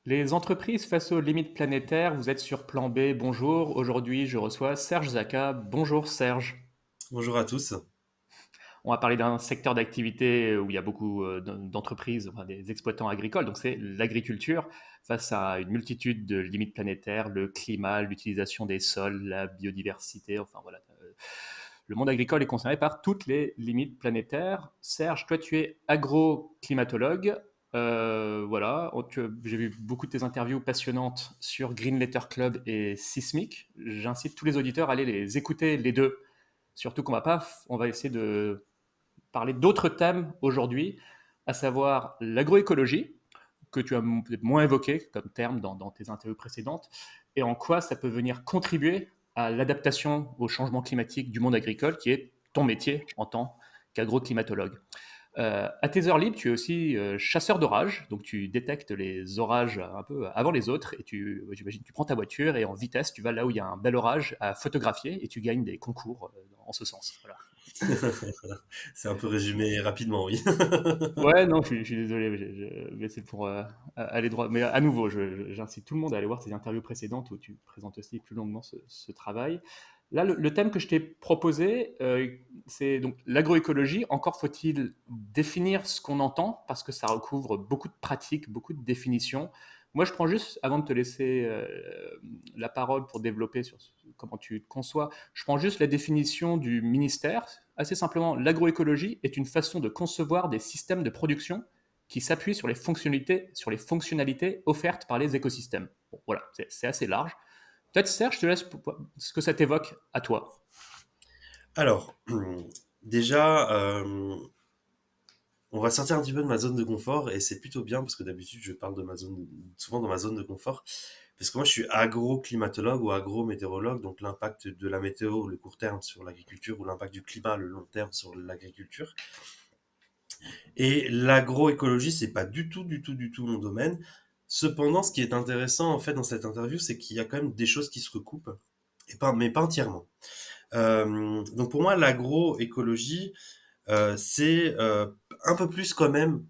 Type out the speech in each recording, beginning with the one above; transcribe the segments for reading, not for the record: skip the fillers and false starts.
Les entreprises face aux limites planétaires, vous êtes sur Plan B, bonjour. Aujourd'hui, je reçois Serge Zaka. Bonjour Serge. Bonjour à tous. On va parler d'un secteur d'activité où il y a beaucoup d'entreprises, enfin, des exploitants agricoles, donc c'est l'agriculture, face à une multitude de limites planétaires, le climat, l'utilisation des sols, la biodiversité, enfin voilà. Le monde agricole est concerné par toutes les limites planétaires. Serge, toi tu es agroclimatologue. Voilà, j'ai vu beaucoup de tes interviews passionnantes sur Green Letter Club et Sismic. J'incite tous les auditeurs à aller les écouter les deux. Surtout on va essayer de parler d'autres thèmes aujourd'hui, à savoir l'agroécologie, que tu as peut-être moins évoqué comme terme dans tes interviews précédentes, et en quoi ça peut venir contribuer à l'adaptation au changement climatique du monde agricole, qui est ton métier en tant qu'agroclimatologue. À tes heures libres, tu es aussi chasseur d'orages, donc tu détectes les orages un peu avant les autres, et j'imagine, tu prends ta voiture et en vitesse, tu vas là où il y a un bel orage à photographier, et tu gagnes des concours en ce sens. Voilà. C'est un peu résumé rapidement, oui. Ouais, non, je suis désolé, mais c'est pour aller droit. Mais à nouveau, j'incite tout le monde à aller voir tes interviews précédentes où tu présentes aussi plus longuement ce travail. Là, le thème que je t'ai proposé, c'est donc l'agroécologie. Encore faut-il définir ce qu'on entend, parce que ça recouvre beaucoup de pratiques, beaucoup de définitions. Moi, je prends juste, avant de te laisser la parole pour développer sur comment tu te conçois, je prends juste la définition du ministère. Assez simplement, l'agroécologie est une façon de concevoir des systèmes de production qui s'appuient sur les fonctionnalités offertes par les écosystèmes. Bon, voilà, c'est assez large. Peut-être Serge, je te laisse ce que ça t'évoque à toi. Alors, déjà, on va sortir un petit peu de ma zone de confort et c'est plutôt bien parce que d'habitude je parle de ma zone, souvent dans ma zone de confort, parce que moi je suis agro-climatologue ou agro-météorologue, donc l'impact de la météo le court terme sur l'agriculture ou l'impact du climat le long terme sur l'agriculture. Et l'agroécologie, c'est pas du tout mon domaine. Cependant, ce qui est intéressant en fait dans cette interview, c'est qu'il y a quand même des choses qui se recoupent, mais pas entièrement. Donc pour moi, l'agroécologie, c'est un peu plus quand même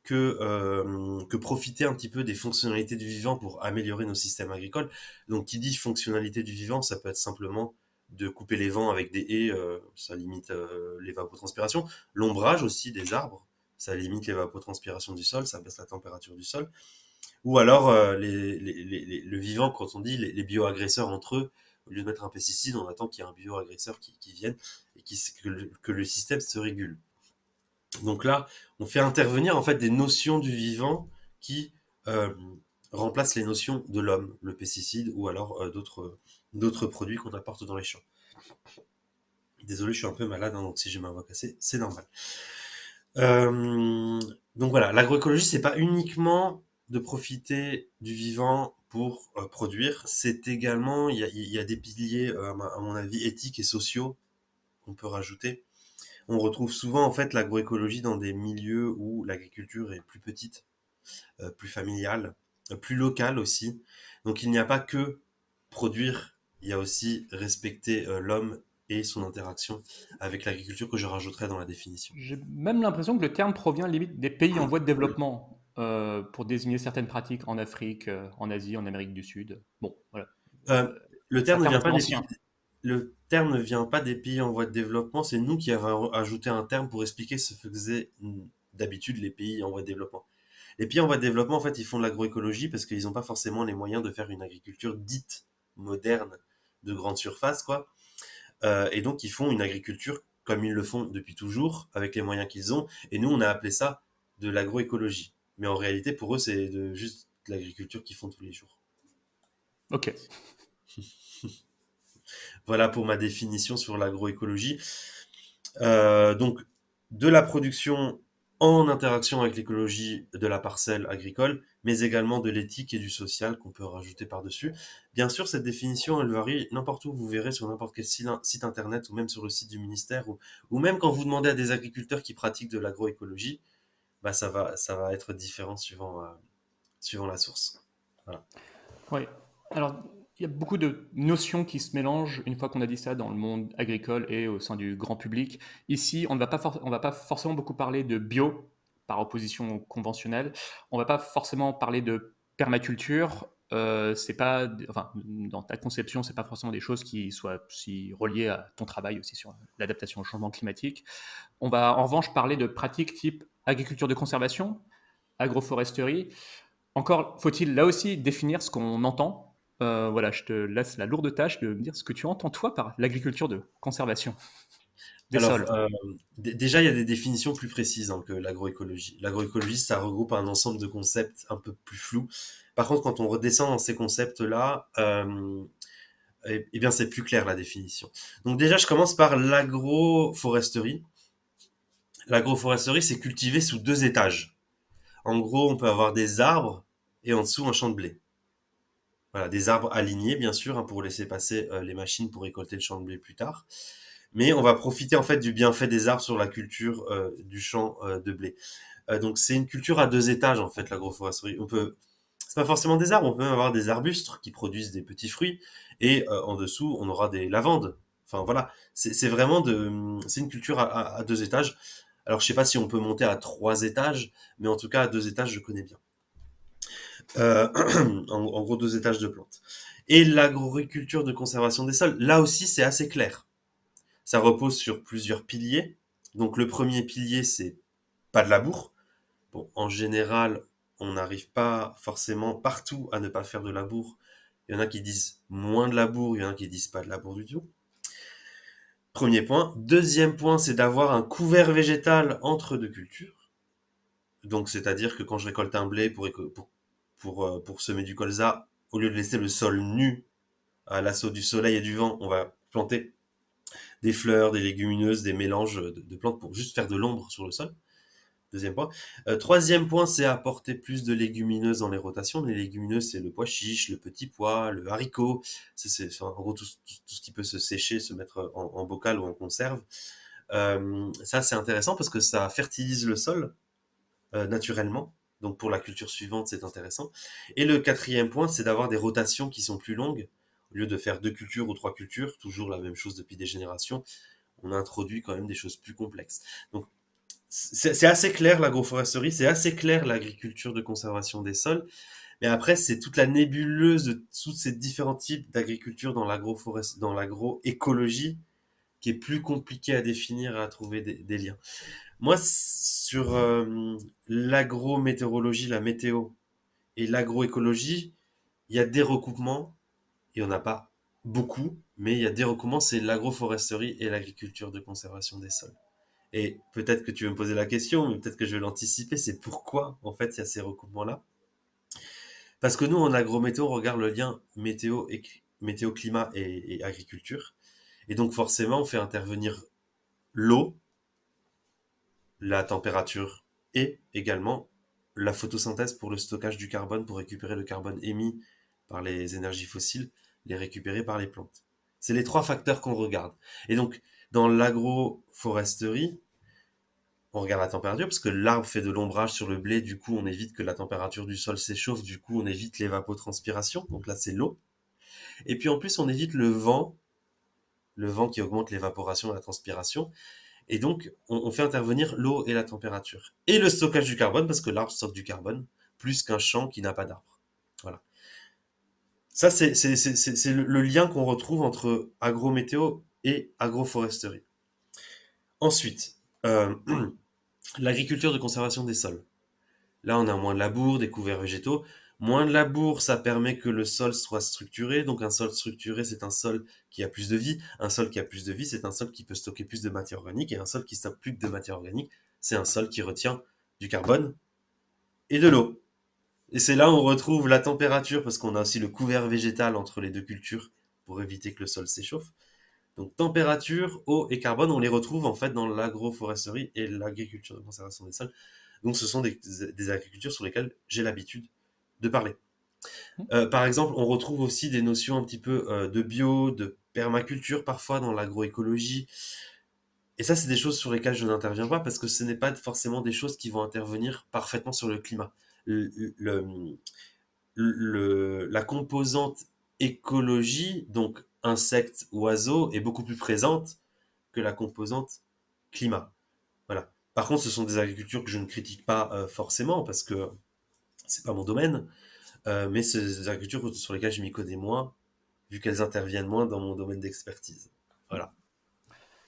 que profiter un petit peu des fonctionnalités du vivant pour améliorer nos systèmes agricoles. Donc qui dit fonctionnalité du vivant, ça peut être simplement de couper les vents avec des haies, ça limite l'évapotranspiration. L'ombrage aussi des arbres, ça limite l'évapotranspiration du sol, ça baisse la température du sol. Ou alors le vivant, quand on dit les bioagresseurs entre eux, au lieu de mettre un pesticide, on attend qu'il y ait un bioagresseur qui vienne et que le système se régule. Donc là, on fait intervenir en fait des notions du vivant qui euh, remplacent les notions de l'homme, le pesticide ou alors d'autres produits qu'on apporte dans les champs. Désolé, je suis un peu malade, hein, donc si j'ai ma voix cassée, c'est normal. Euh, donc voilà, l'agroécologie, c'est pas uniquement de profiter du vivant pour produire, c'est également, il y a des piliers, à mon avis, éthiques et sociaux qu'on peut rajouter. On retrouve souvent en fait l'agroécologie dans des milieux où l'agriculture est plus petite, plus familiale, plus locale aussi. Donc il n'y a pas que produire, il y a aussi respecter l'homme et son interaction avec l'agriculture que je rajouterais dans la définition. J'ai même l'impression que le terme provient limite des pays en voie de développement pour désigner certaines pratiques en Afrique, en Asie, en Amérique du Sud. Bon, voilà. Euh, Euh, le c'est un terme ne terme vient assez pas ancien. le terme ne vient pas des pays en voie de développement, c'est nous qui avons ajouté un terme pour expliquer ce que faisaient d'habitude les pays en voie de développement. Les pays en voie de développement, en fait, ils font de l'agroécologie parce qu'ils n'ont pas forcément les moyens de faire une agriculture dite moderne de grande surface, quoi. Et donc, ils font une agriculture comme ils le font depuis toujours, avec les moyens qu'ils ont. Et nous, on a appelé ça de l'agroécologie. Mais en réalité, pour eux, c'est juste de l'agriculture qu'ils font tous les jours. Ok. Voilà pour ma définition sur l'agroécologie. Donc, de la production en interaction avec l'écologie de la parcelle agricole, mais également de l'éthique et du social qu'on peut rajouter par-dessus. Bien sûr, cette définition, elle varie n'importe où. Vous verrez sur n'importe quel site internet ou même sur le site du ministère ou même quand vous demandez à des agriculteurs qui pratiquent de l'agroécologie, bah ça va être différent suivant la source. Voilà. Oui. Alors, il y a beaucoup de notions qui se mélangent une fois qu'on a dit ça dans le monde agricole et au sein du grand public. Ici, on va pas forcément beaucoup parler de bio par opposition au conventionnel. On va pas forcément parler de permaculture, c'est pas, enfin, dans ta conception, c'est pas forcément des choses qui soient si reliées à ton travail aussi sur l'adaptation au changement climatique. On va en revanche parler de pratiques type agriculture de conservation, agroforesterie. Encore faut-il là aussi définir ce qu'on entend. Voilà, je te laisse la lourde tâche de me dire ce que tu entends toi par l'agriculture de conservation des sols. Alors, déjà, il y a des définitions plus précises hein, que l'agroécologie. L'agroécologie, ça regroupe un ensemble de concepts un peu plus flous. Par contre, quand on redescend dans ces concepts-là, eh bien, c'est plus clair la définition. Donc déjà, je commence par l'agroforesterie. L'agroforesterie, c'est cultiver sous 2 étages. En gros, on peut avoir des arbres et en dessous un champ de blé. Voilà, des arbres alignés, bien sûr, hein, pour laisser passer les machines pour récolter le champ de blé plus tard. Mais on va profiter en fait du bienfait des arbres sur la culture du champ de blé. Donc c'est une culture à 2 étages en fait l'agroforesterie. C'est pas forcément des arbres, on peut même avoir des arbustes qui produisent des petits fruits et en dessous on aura des lavandes. Enfin voilà, c'est une culture à 2 étages. Alors je sais pas si on peut monter à 3 étages, mais en tout cas à 2 étages je connais bien. Euh, en gros 2 étages de plantes. Et l'agriculture de conservation des sols, là aussi c'est assez clair. Ça repose sur plusieurs piliers. Donc le premier pilier, c'est pas de labour. Bon, en général, on n'arrive pas forcément partout à ne pas faire de labour. Il y en a qui disent moins de labour, il y en a qui disent pas de labour du tout. Premier point. Deuxième point, c'est d'avoir un couvert végétal entre 2 cultures. Donc, c'est-à-dire que quand je récolte un blé pour semer du colza, au lieu de laisser le sol nu à l'assaut du soleil et du vent, on va planter des fleurs, des légumineuses, des mélanges de plantes pour juste faire de l'ombre sur le sol. Deuxième point. Troisième point, c'est apporter plus de légumineuses dans les rotations. Les légumineuses, c'est le pois chiche, le petit pois, le haricot. En gros tout ce qui peut se sécher, se mettre en bocal ou en conserve. Ça, c'est intéressant parce que ça fertilise le sol naturellement. Donc pour la culture suivante, c'est intéressant. Et le quatrième point, c'est d'avoir des rotations qui sont plus longues. Au lieu de faire 2 cultures ou 3 cultures, toujours la même chose depuis des générations, on introduit quand même des choses plus complexes. Donc c'est assez clair l'agroforesterie, c'est assez clair l'agriculture de conservation des sols, mais après c'est toute la nébuleuse de tous ces différents types d'agriculture dans l'agroécologie qui est plus compliqué à définir et à trouver des liens. Moi, sur l'agrométéorologie, la météo et l'agroécologie, il y a des recoupements, il n'y en a pas beaucoup, mais il y a des recoupements, c'est l'agroforesterie et l'agriculture de conservation des sols. Et peut-être que tu veux me poser la question, mais peut-être que je vais l'anticiper, c'est pourquoi, en fait, il y a ces recoupements-là. Parce que nous, en agrométéo, on regarde le lien météo, climat et agriculture. Et donc, forcément, on fait intervenir l'eau, la température et également la photosynthèse pour le stockage du carbone, pour récupérer le carbone émis par les énergies fossiles, les récupérer par les plantes. C'est les 3 facteurs qu'on regarde. Et donc, dans l'agroforesterie, on regarde la température parce que l'arbre fait de l'ombrage sur le blé, du coup on évite que la température du sol s'échauffe, du coup on évite l'évapotranspiration, donc là c'est l'eau. Et puis en plus on évite le vent qui augmente l'évaporation et la transpiration. Et donc on fait intervenir l'eau et la température. Et le stockage du carbone parce que l'arbre stocke du carbone plus qu'un champ qui n'a pas d'arbre. Voilà. Ça c'est le lien qu'on retrouve entre agrométéo et agroforesterie. Ensuite, l'agriculture de conservation des sols. Là, on a moins de labour, des couverts végétaux. Moins de labour, ça permet que le sol soit structuré. Donc, un sol structuré, c'est un sol qui a plus de vie. Un sol qui a plus de vie, c'est un sol qui peut stocker plus de matière organique. Et un sol qui stocke plus de matière organique, c'est un sol qui retient du carbone et de l'eau. Et c'est là où on retrouve la température, parce qu'on a aussi le couvert végétal entre les 2 cultures pour éviter que le sol s'échauffe. Donc, température, eau et carbone, on les retrouve en fait dans l'agroforesterie et l'agriculture de conservation des sols. Donc, ce sont des agricultures sur lesquelles j'ai l'habitude de parler. Par exemple, on retrouve aussi des notions un petit peu de bio, de permaculture parfois dans l'agroécologie. Et ça, c'est des choses sur lesquelles je n'interviens pas parce que ce n'est pas forcément des choses qui vont intervenir parfaitement sur le climat. Le, le- la composante écologie, donc insectes, oiseaux, est beaucoup plus présente que la composante climat. Voilà. Par contre, ce sont des agricultures que je ne critique pas forcément parce que c'est pas mon domaine. Mais c'est des agricultures sur lesquelles je m'y connais moins, vu qu'elles interviennent moins dans mon domaine d'expertise. Voilà.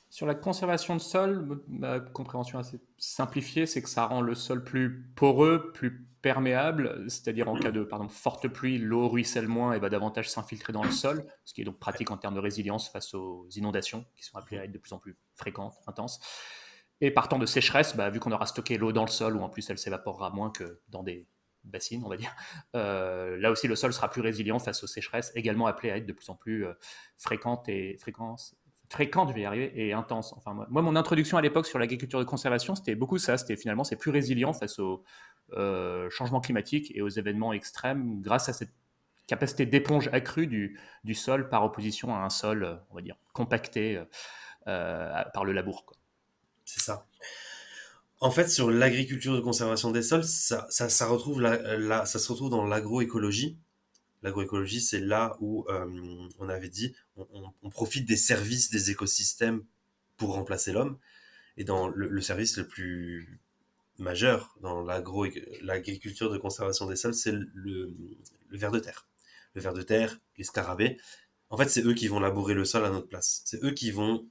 Sur la conservation de sol, ma compréhension assez simplifiée, c'est que ça rend le sol plus poreux, plus perméable, c'est-à-dire en cas de par exemple, forte pluie, l'eau ruisselle moins et va davantage s'infiltrer dans le sol, ce qui est donc pratique en termes de résilience face aux inondations qui sont appelées à être de plus en plus fréquentes, intenses. Et par temps de sécheresse, vu qu'on aura stocké l'eau dans le sol, ou en plus elle s'évaporera moins que dans des bassines, on va dire, là aussi le sol sera plus résilient face aux sécheresses, également appelées à être de plus en plus fréquentes, je vais y arriver, et intenses. Enfin, moi, mon introduction à l'époque sur l'agriculture de conservation, c'était beaucoup ça. C'était finalement, c'est plus résilient face aux changements climatiques et aux événements extrêmes grâce à cette capacité d'éponge accrue du sol par opposition à un sol, on va dire, compacté par le labour, quoi. C'est ça. En fait, sur l'agriculture de conservation des sols, ça se retrouve dans l'agroécologie. L'agroécologie, c'est là où on avait dit on profite des services des écosystèmes pour remplacer l'homme. Et dans le service le plus majeur dans l'agriculture de conservation des sols, c'est le ver de terre. Le ver de terre, les scarabées. En fait, c'est eux qui vont labourer le sol à notre place. C'est eux qui vont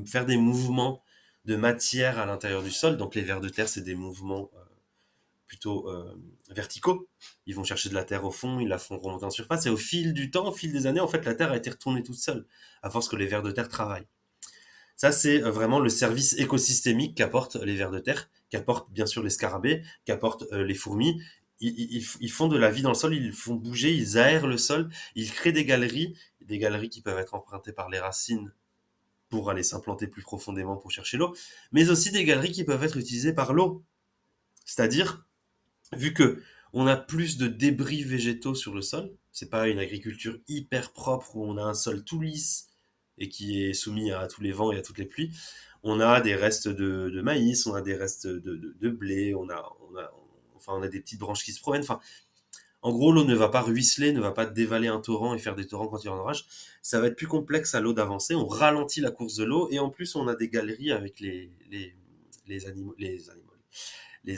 faire des mouvements de matière à l'intérieur du sol. Donc les vers de terre, c'est des mouvements plutôt verticaux. Ils vont chercher de la terre au fond, ils la font remonter en surface. Et au fil du temps, au fil des années, en fait, la terre a été retournée toute seule, à force que les vers de terre travaillent. Ça, c'est vraiment le service écosystémique qu'apportent les vers de terre, qu'apportent bien sûr les scarabées, qu'apportent les fourmis. Ils font de la vie dans le sol, ils font bouger, ils aèrent le sol, ils créent des galeries qui peuvent être empruntées par les racines pour aller s'implanter plus profondément pour chercher l'eau, mais aussi des galeries qui peuvent être utilisées par l'eau. C'est-à-dire, vu que on a plus de débris végétaux sur le sol, c'est pas une agriculture hyper propre où on a un sol tout lisse et qui est soumis à tous les vents et à toutes les pluies. On a des restes de maïs, on a des restes de blé, on a des petites branches qui se promènent. Enfin, en gros, l'eau ne va pas ruisseler, ne va pas dévaler un torrent et faire des torrents quand il y a un orage. Ça va être plus complexe à l'eau d'avancer. On ralentit la course de l'eau et en plus, on a des galeries avec les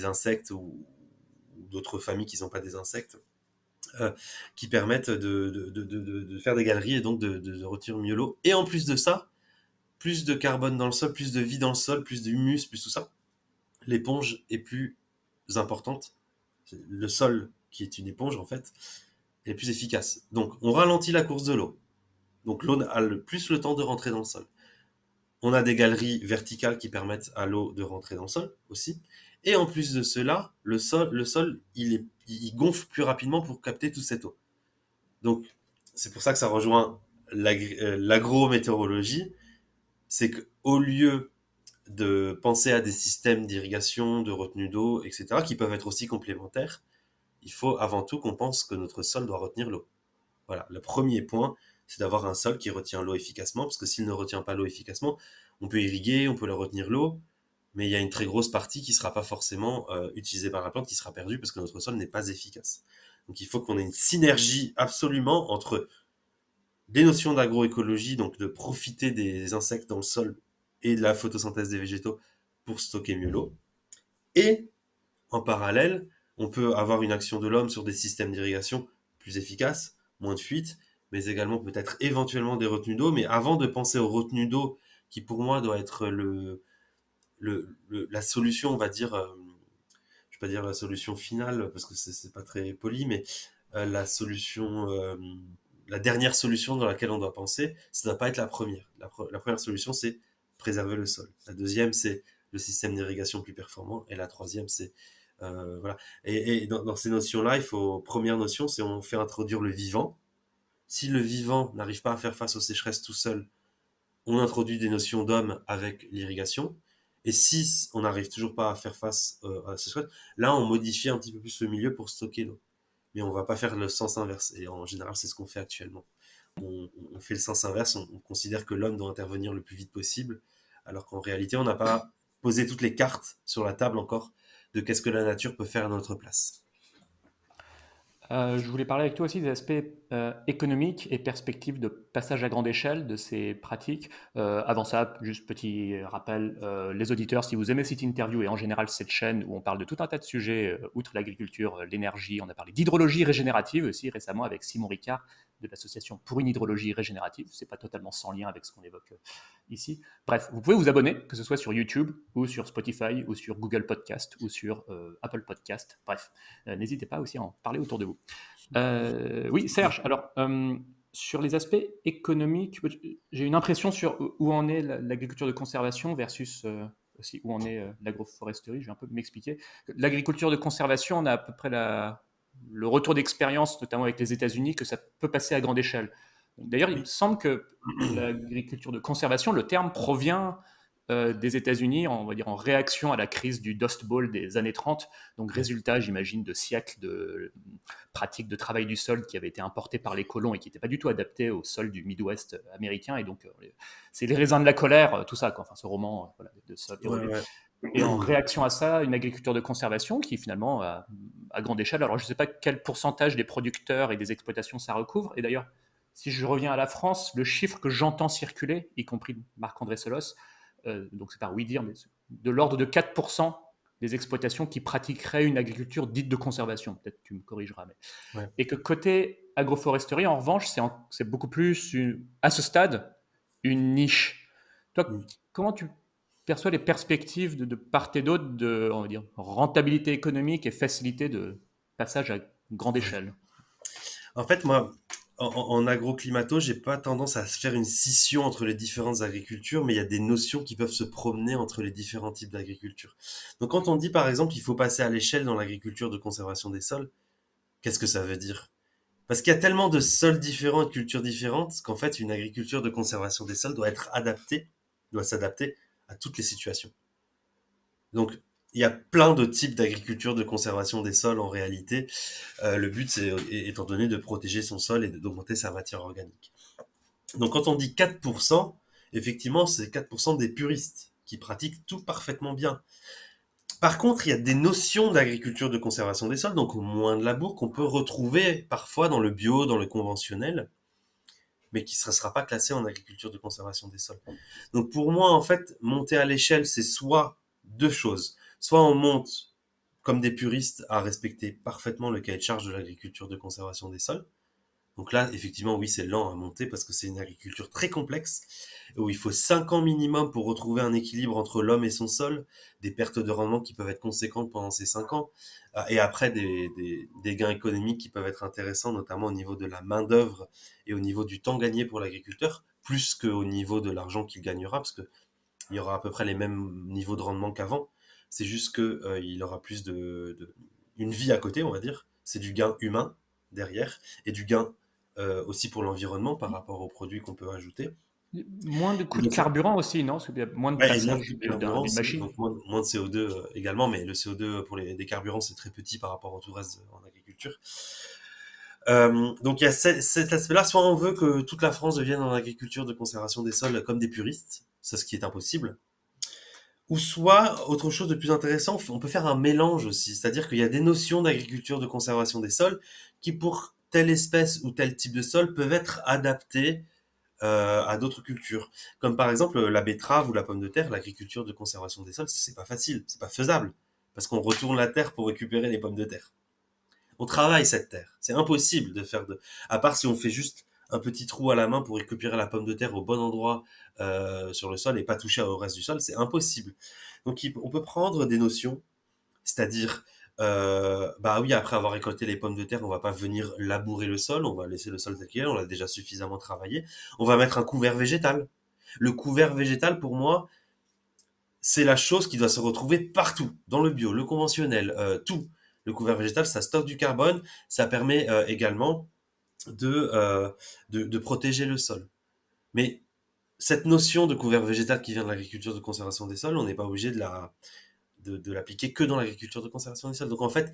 insectes ou d'autres familles qui ne sont pas des insectes, euh, qui permettent de faire des galeries et donc de retirer mieux l'eau. Et en plus de ça, plus de carbone dans le sol, plus de vie dans le sol, plus d'humus, plus tout ça. L'éponge est plus importante. Le sol, qui est une éponge en fait, est plus efficace. Donc on ralentit la course de l'eau. Donc l'eau a plus le temps de rentrer dans le sol. On a des galeries verticales qui permettent à l'eau de rentrer dans le sol aussi. Et en plus de cela, le sol il gonfle plus rapidement pour capter toute cette eau. Donc, c'est pour ça que ça rejoint l'agrométéorologie. C'est qu'au lieu de penser à des systèmes d'irrigation, de retenue d'eau, etc., qui peuvent être aussi complémentaires, il faut avant tout qu'on pense que notre sol doit retenir l'eau. Voilà, le premier point, c'est d'avoir un sol qui retient l'eau efficacement, parce que s'il ne retient pas l'eau efficacement, on peut irriguer, on peut le retenir l'eau, mais il y a une très grosse partie qui ne sera pas forcément utilisée par la plante, qui sera perdue parce que notre sol n'est pas efficace. Donc il faut qu'on ait une synergie absolument entre des notions d'agroécologie, donc de profiter des insectes dans le sol et de la photosynthèse des végétaux pour stocker mieux l'eau. Et en parallèle, on peut avoir une action de l'homme sur des systèmes d'irrigation plus efficaces, moins de fuites, mais également peut-être éventuellement des retenues d'eau. Mais avant de penser aux retenues d'eau, qui pour moi doit être la solution, on va dire, je ne vais pas dire la solution finale parce que c'est pas très poli, mais la solution, la dernière solution dans laquelle on doit penser, ça ne doit pas être la première. La première solution, c'est préserver le sol. La deuxième, c'est le système d'irrigation plus performant. Et la troisième, c'est voilà. Et dans ces notions-là, première notion, c'est on fait introduire le vivant. Si le vivant n'arrive pas à faire face aux sécheresses tout seul, on introduit des notions d'homme avec l'irrigation. Et si on n'arrive toujours pas à faire face à ces sécheresses, là, on modifie un petit peu plus le milieu pour stocker l'eau. Mais on va pas faire le sens inverse. Et en général, c'est ce qu'on fait actuellement. On fait le sens inverse, on considère que l'homme doit intervenir le plus vite possible, alors qu'en réalité, on n'a pas posé toutes les cartes sur la table encore de qu'est-ce que la nature peut faire à notre place. Je voulais parler avec toi aussi des aspects économiques et perspectives de passage à grande échelle de ces pratiques. Avant ça, juste petit rappel, les auditeurs, si vous aimez cette interview et en général cette chaîne où on parle de tout un tas de sujets, outre l'agriculture, l'énergie, on a parlé d'hydrologie régénérative aussi récemment avec Simon Ricard de l'association pour une hydrologie régénérative. C'est pas totalement sans lien avec ce qu'on évoque ici. Bref, vous pouvez vous abonner, que ce soit sur YouTube ou sur Spotify ou sur Google Podcast ou sur Apple Podcast. Bref, n'hésitez pas aussi à en parler autour de vous. Oui, Serge, alors sur les aspects économiques, j'ai une impression sur où en est l'agriculture de conservation versus aussi où en est l'agroforesterie. Je vais un peu m'expliquer. L'agriculture de conservation, on a à peu près le retour d'expérience, notamment avec les États-Unis, que ça peut passer à grande échelle. D'ailleurs, il me Oui. semble que l'agriculture de conservation, le terme provient des États-Unis, on va dire en réaction à la crise du Dust Bowl des années 30. Donc, Ouais. résultat, j'imagine, de siècles de pratiques de travail du sol qui avaient été importées par les colons et qui n'étaient pas du tout adaptées au sol du Midwest américain. Et donc, c'est les raisins de la colère, tout ça, quoi. Enfin, ce roman voilà, de sol Ouais, érodé. ouais. Et en réaction à ça, une agriculture de conservation qui finalement à grande échelle. Alors je ne sais pas quel pourcentage des producteurs et des exploitations ça recouvre. Et d'ailleurs, si je reviens à la France, le chiffre que j'entends circuler, y compris Marc-André Solos, donc c'est par oui dire, mais de l'ordre de 4% des exploitations qui pratiqueraient une agriculture dite de conservation. Peut-être tu me corrigeras. Mais... Ouais. Et que côté agroforesterie, en revanche, c'est beaucoup plus, à ce stade, une niche. Toi, Mm. comment tu perçois les perspectives de part et d'autre de, on va dire, rentabilité économique et facilité de passage à grande Ouais. échelle? En fait, moi, en agroclimato, j'ai pas tendance à se faire une scission entre les différentes agricultures, mais il y a des notions qui peuvent se promener entre les différents types d'agriculture. Donc, quand on dit, par exemple, qu'il faut passer à l'échelle dans l'agriculture de conservation des sols, qu'est-ce que ça veut dire? Parce qu'il y a tellement de sols différents et de cultures différentes qu'en fait, une agriculture de conservation des sols doit être adaptée, doit s'adapter à toutes les situations. Donc, il y a plein de types d'agriculture de conservation des sols en réalité. Le but, c'est étant donné de protéger son sol et d'augmenter sa matière organique. Donc, quand on dit 4%, effectivement, c'est 4% des puristes qui pratiquent tout parfaitement bien. Par contre, il y a des notions d'agriculture de conservation des sols, donc au moins de labour, qu'on peut retrouver parfois dans le bio, dans le conventionnel, mais qui ne sera pas classé en agriculture de conservation des sols. Donc pour moi, en fait, monter à l'échelle, c'est soit deux choses. Soit on monte comme des puristes à respecter parfaitement le cahier de charge de l'agriculture de conservation des sols. Donc là, effectivement, oui, c'est lent à monter parce que c'est une agriculture très complexe où il faut 5 ans minimum pour retrouver un équilibre entre l'homme et son sol, des pertes de rendement qui peuvent être conséquentes pendant ces 5 ans, et après des gains économiques qui peuvent être intéressants, notamment au niveau de la main-d'œuvre et au niveau du temps gagné pour l'agriculteur, plus qu'au niveau de l'argent qu'il gagnera, parce qu'il y aura à peu près les mêmes niveaux de rendement qu'avant. C'est juste qu'il aura plus une vie à côté, on va dire. C'est du gain humain derrière et du gain aussi pour l'environnement par rapport aux produits qu'on peut ajouter. Moins de Et coûts de donc, carburant aussi, non? Parce qu'il y a moins de ouais, et moins de passage carburant, d'une machine. donc moins de CO2 également, mais le CO2 pour des carburants, c'est très petit par rapport au tout reste en agriculture. Donc il y a cet aspect-là, soit on veut que toute la France devienne en agriculture de conservation des sols comme des puristes, c'est ce qui est impossible. Ou soit, autre chose de plus intéressant, on peut faire un mélange aussi, c'est-à-dire qu'il y a des notions d'agriculture de conservation des sols qui, pour telle espèce ou tel type de sol, peuvent être adaptées à d'autres cultures. Comme par exemple la betterave ou la pomme de terre, l'agriculture de conservation des sols, c'est pas facile, c'est pas faisable, parce qu'on retourne la terre pour récupérer les pommes de terre. On travaille cette terre, c'est impossible de faire de... À part si on fait juste un petit trou à la main pour récupérer la pomme de terre au bon endroit sur le sol et pas toucher au reste du sol, c'est impossible. Donc on peut prendre des notions, c'est-à-dire, bah oui, après avoir récolté les pommes de terre, on va pas venir labourer le sol, on va laisser le sol tel qu'il est, on l'a déjà suffisamment travaillé. On va mettre un couvert végétal. Le couvert végétal, pour moi, c'est la chose qui doit se retrouver partout, dans le bio, le conventionnel, tout. Le couvert végétal, ça stocke du carbone, ça permet également de, euh, de protéger le sol. Mais cette notion de couvert végétal qui vient de l'agriculture de conservation des sols, on n'est pas obligé de l'appliquer que dans l'agriculture de conservation des sols. Donc en fait,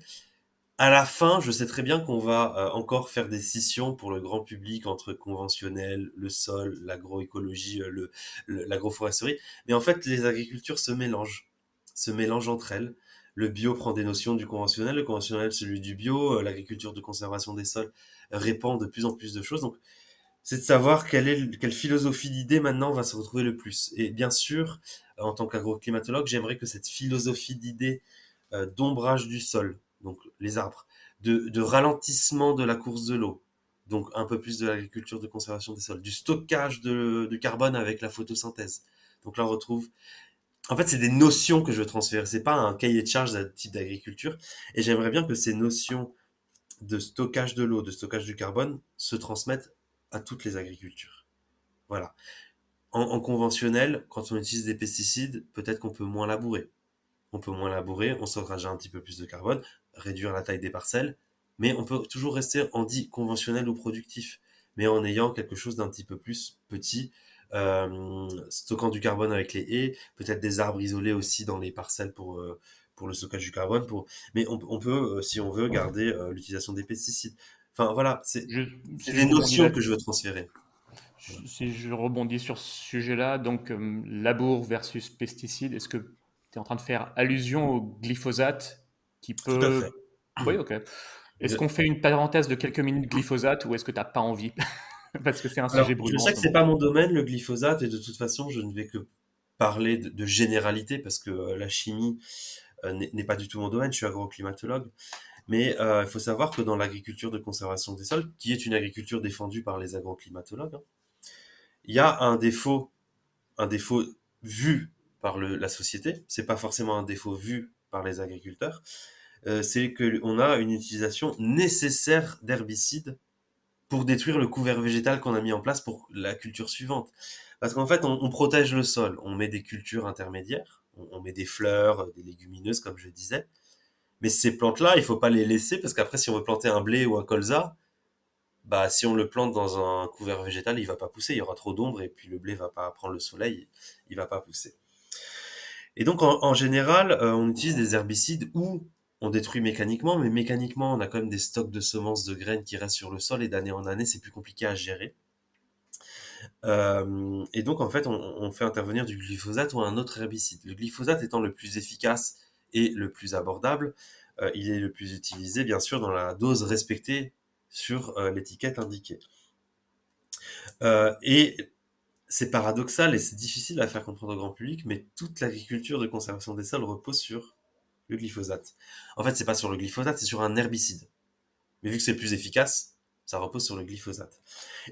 à la fin, je sais très bien qu'on va encore faire des scissions pour le grand public entre conventionnel, le sol, l'agroécologie, l'agroforesterie. Mais en fait, les agricultures se mélangent entre elles. le bio prend des notions du conventionnel, le conventionnel celui du bio, l'agriculture de conservation des sols répand de plus en plus de choses. Donc, c'est de savoir quelle philosophie d'idée maintenant va se retrouver le plus. Et bien sûr, en tant qu'agroclimatologue, j'aimerais que cette philosophie d'idée d'ombrage du sol, donc les arbres, de ralentissement de la course de l'eau, donc un peu plus de l'agriculture de conservation des sols, du stockage de carbone avec la photosynthèse. Donc là, on retrouve. En fait, c'est des notions que je veux transférer. C'est pas un cahier de charge d'un type d'agriculture. Et j'aimerais bien que ces notions de stockage de l'eau, de stockage du carbone, se transmettent à toutes les agricultures. Voilà. En conventionnel, quand on utilise des pesticides, peut-être qu'on peut moins labourer. On peut moins labourer, on stockera un petit peu plus de carbone, réduire la taille des parcelles, mais on peut toujours rester en dit conventionnel ou productif, mais en ayant quelque chose d'un petit peu plus petit, stockant du carbone avec les haies, peut-être des arbres isolés aussi dans les parcelles pour le stockage du carbone, mais on peut, si on veut, garder l'utilisation des pesticides. Enfin voilà, Je- c'est Si je des rebondis notions là, que je veux transférer. Voilà. si je rebondis sur ce sujet-là, donc labour versus pesticides, est-ce que tu es en train de faire allusion au glyphosate qui Tout à fait. peut... Oui, ok. Est-ce qu'on fait une parenthèse de quelques minutes glyphosate ou est-ce que tu n'as pas envie? Parce que c'est un Alors, sujet je brûlant en sais ce que c'est moment. pas mon domaine, le glyphosate, et de toute façon, je ne vais que parler de généralité parce que la chimie n'est pas du tout mon domaine. Je suis agroclimatologue, mais il faut savoir que dans l'agriculture de conservation des sols, qui est une agriculture défendue par les agroclimatologues, hein, il y a un défaut vu par la société. C'est pas forcément un défaut vu par les agriculteurs. C'est que on a une utilisation nécessaire d'herbicides pour détruire le couvert végétal qu'on a mis en place pour la culture suivante. Parce qu'en fait, on protège le sol, on met des cultures intermédiaires, on met des fleurs, des légumineuses, comme je disais. Mais ces plantes-là, il faut pas les laisser parce qu'après, si on veut planter un blé ou un colza, bah, si on le plante dans un couvert végétal, il va pas pousser, il y aura trop d'ombre et puis le blé va pas prendre le soleil, il va pas pousser. Et donc, en général, on utilise des herbicides où on détruit mécaniquement, mais mécaniquement, on a quand même des stocks de semences de graines qui restent sur le sol et d'année en année, c'est plus compliqué à gérer. Et donc, en fait, on fait intervenir du glyphosate ou un autre herbicide. Le glyphosate étant le plus efficace et le plus abordable, il est le plus utilisé, bien sûr, dans la dose respectée sur l'étiquette indiquée. Et c'est paradoxal et c'est difficile à faire comprendre au grand public, mais toute l'agriculture de conservation des sols repose sur le glyphosate. En fait, c'est pas sur le glyphosate, c'est sur un herbicide. Mais vu que c'est plus efficace, ça repose sur le glyphosate.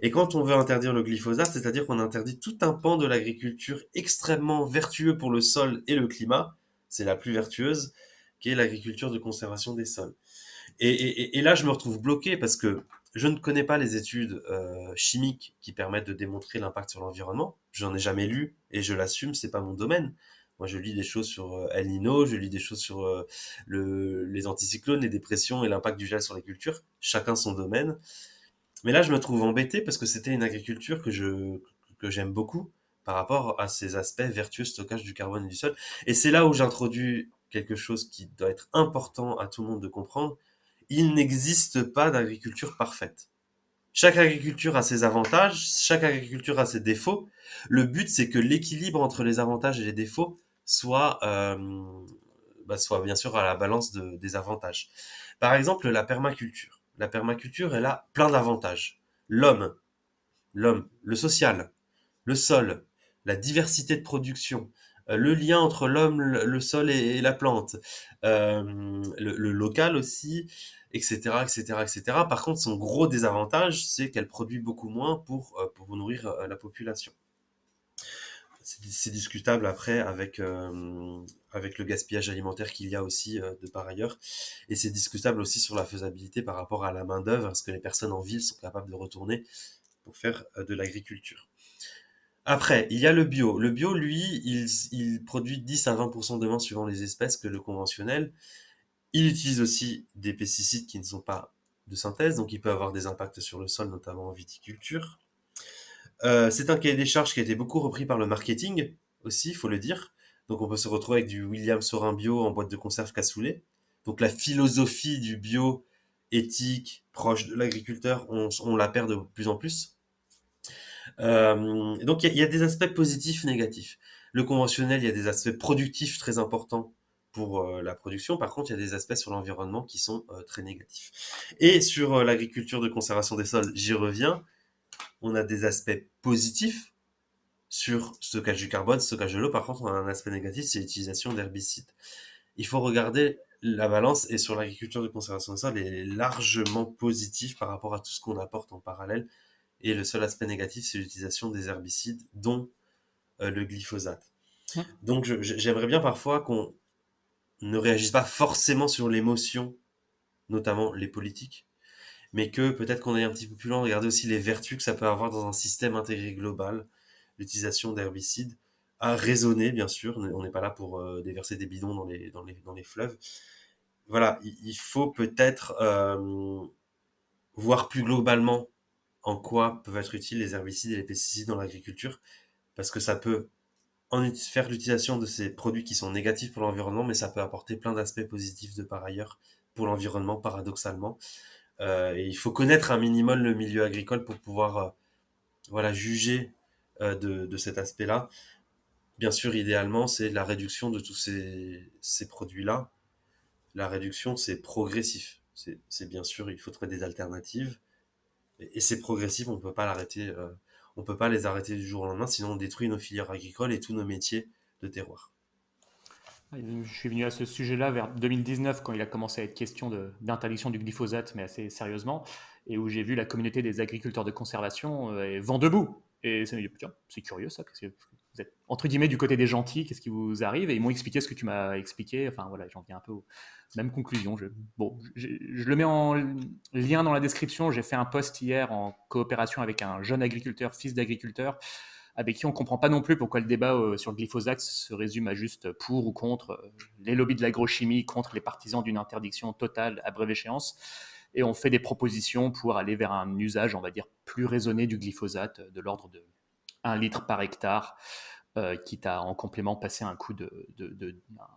Et quand on veut interdire le glyphosate, c'est-à-dire qu'on interdit tout un pan de l'agriculture extrêmement vertueux pour le sol et le climat, c'est la plus vertueuse, qui est l'agriculture de conservation des sols. Et là, je me retrouve bloqué parce que je ne connais pas les études chimiques qui permettent de démontrer l'impact sur l'environnement. J'en ai jamais lu et je l'assume, c'est pas mon domaine. Moi, je lis des choses sur El Nino, je lis des choses sur les anticyclones, les dépressions et l'impact du gel sur les cultures. Chacun son domaine. Mais là, je me trouve embêté parce que c'était une agriculture que j'aime beaucoup par rapport à ces aspects vertueux, stockage du carbone et du sol. Et c'est là où j'introduis quelque chose qui doit être important à tout le monde de comprendre. Il n'existe pas d'agriculture parfaite. Chaque agriculture a ses avantages, chaque agriculture a ses défauts. Le but, c'est que l'équilibre entre les avantages et les défauts soit bien sûr à la balance des avantages. Par exemple, la permaculture. La permaculture, elle a plein d'avantages. L'homme, le social, le sol, la diversité de production, le lien entre l'homme, le sol et la plante, le local aussi, etc., etc., etc. Par contre, son gros désavantage, c'est qu'elle produit beaucoup moins pour nourrir la population. C'est discutable après avec le gaspillage alimentaire qu'il y a aussi de par ailleurs. Et c'est discutable aussi sur la faisabilité par rapport à la main-d'œuvre, est-ce que les personnes en ville sont capables de retourner pour faire de l'agriculture. Après, il y a le bio. Le bio, lui, il produit 10 à 20% de moins suivant les espèces que le conventionnel. Il utilise aussi des pesticides qui ne sont pas de synthèse, donc il peut avoir des impacts sur le sol, notamment en viticulture. C'est un cahier des charges qui a été beaucoup repris par le marketing aussi, il faut le dire. Donc on peut se retrouver avec du William Sorin bio en boîte de conserve cassoulet. Donc la philosophie du bio éthique, proche de l'agriculteur, on la perd de plus en plus. Donc il y a des aspects positifs, négatifs. Le conventionnel, il y a des aspects productifs très importants pour la production. Par contre, il y a des aspects sur l'environnement qui sont très négatifs. Et sur l'agriculture de conservation des sols, j'y reviens. On a des aspects positifs sur stockage du carbone, stockage de l'eau. Par contre, on a un aspect négatif, c'est l'utilisation d'herbicides. Il faut regarder la balance, et sur l'agriculture de conservation des sols, elle est largement positive par rapport à tout ce qu'on apporte en parallèle. Et le seul aspect négatif, c'est l'utilisation des herbicides, dont le glyphosate. Donc j'aimerais bien parfois qu'on ne réagisse pas forcément sur l'émotion, notamment les politiques, mais que peut-être qu'on aille un petit peu plus loin, regarder aussi les vertus que ça peut avoir dans un système intégré global, l'utilisation d'herbicides, à raisonner, bien sûr. On n'est pas là pour déverser des bidons dans les fleuves. Voilà, il faut peut-être voir plus globalement en quoi peuvent être utiles les herbicides et les pesticides dans l'agriculture, parce que ça peut faire l'utilisation de ces produits qui sont négatifs pour l'environnement, mais ça peut apporter plein d'aspects positifs de par ailleurs pour l'environnement, paradoxalement. Et il faut connaître un minimum le milieu agricole pour pouvoir voilà, juger de cet aspect-là. Bien sûr, idéalement, c'est la réduction de tous ces produits-là. La réduction, c'est progressif. C'est bien sûr, il faut trouver des alternatives. Et c'est progressif, on peut pas l'arrêter. On peut pas les arrêter du jour au lendemain, sinon on détruit nos filières agricoles et tous nos métiers de terroir. Je suis venu à ce sujet-là vers 2019 quand il a commencé à être question d'interdiction du glyphosate, mais assez sérieusement, et où j'ai vu la communauté des agriculteurs de conservation vent debout. Et ça m'a dit, tiens, c'est curieux ça, que vous êtes entre guillemets du côté des gentils, qu'est-ce qui vous arrive? Et ils m'ont expliqué ce que tu m'as expliqué, enfin voilà, j'en viens un peu aux mêmes conclusions. Bon, je le mets en lien dans la description, j'ai fait un post hier en coopération avec un jeune agriculteur, fils d'agriculteur, avec qui on ne comprend pas non plus pourquoi le débat sur le glyphosate se résume à juste pour ou contre les lobbies de l'agrochimie, contre les partisans d'une interdiction totale à brève échéance. Et on fait des propositions pour aller vers un usage, on va dire, plus raisonné du glyphosate, de l'ordre de 1 litre par hectare, quitte à en complément passer un coup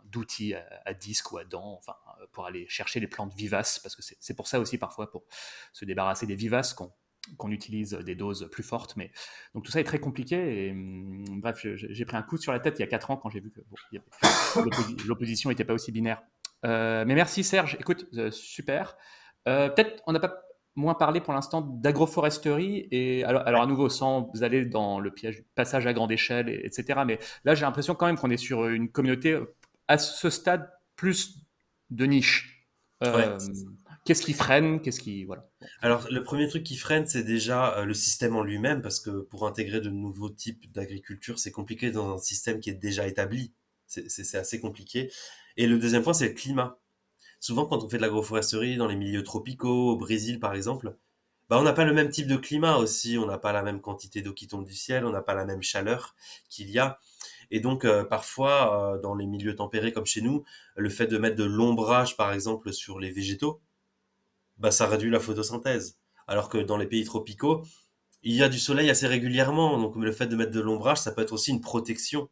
d'outils à disque ou à dents, enfin, pour aller chercher les plantes vivaces, parce que c'est pour ça aussi parfois, pour se débarrasser des vivaces qu'on utilise des doses plus fortes. Mais donc tout ça est très compliqué. Et bref, j'ai pris un coup sur la tête il y a 4 ans quand j'ai vu que l'opposition n'était pas aussi binaire. Mais merci Serge. Écoute, super. Peut-être on n'a pas moins parlé pour l'instant d'agroforesterie, et alors à nouveau sans aller dans le piège du passage à grande échelle, etc. Mais là j'ai l'impression quand même qu'on est sur une communauté à ce stade plus de niche. Ouais. Euh, Qu'est-ce qui freine? Qu'est-ce qui... Voilà. Bon. Alors, le premier truc qui freine, c'est déjà le système en lui-même, parce que pour intégrer de nouveaux types d'agriculture, c'est compliqué dans un système qui est déjà établi. C'est assez compliqué. Et le deuxième point, c'est le climat. Souvent, quand on fait de l'agroforesterie dans les milieux tropicaux, au Brésil par exemple, bah, on n'a pas le même type de climat aussi, on n'a pas la même quantité d'eau qui tombe du ciel, on n'a pas la même chaleur qu'il y a. Et donc, parfois, dans les milieux tempérés comme chez nous, le fait de mettre de l'ombrage, par exemple, sur les végétaux, bah, ça réduit la photosynthèse. Alors que dans les pays tropicaux, il y a du soleil assez régulièrement, donc le fait de mettre de l'ombrage, ça peut être aussi une protection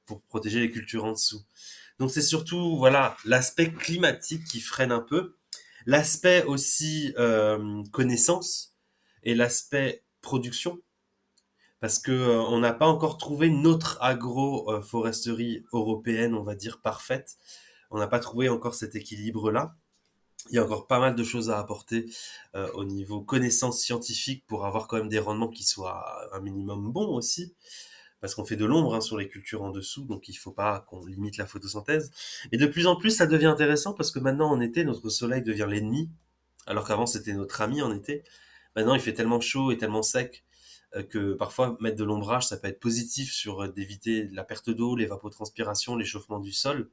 pour protéger les cultures en dessous. Donc c'est surtout voilà l'aspect climatique qui freine un peu, l'aspect aussi connaissance et l'aspect production, parce que on n'a pas encore trouvé notre agroforesterie européenne, on va dire parfaite. On n'a pas trouvé encore cet équilibre-là. Il y a encore pas mal de choses à apporter au niveau connaissances scientifiques pour avoir quand même des rendements qui soient un minimum bons aussi, parce qu'on fait de l'ombre hein, sur les cultures en dessous, donc il faut pas qu'on limite la photosynthèse. Et de plus en plus, ça devient intéressant parce que maintenant en été, notre soleil devient l'ennemi, alors qu'avant c'était notre ami en été. Maintenant, il fait tellement chaud et tellement sec que parfois mettre de l'ombrage, ça peut être positif sur d'éviter la perte d'eau, l'évapotranspiration, l'échauffement du sol.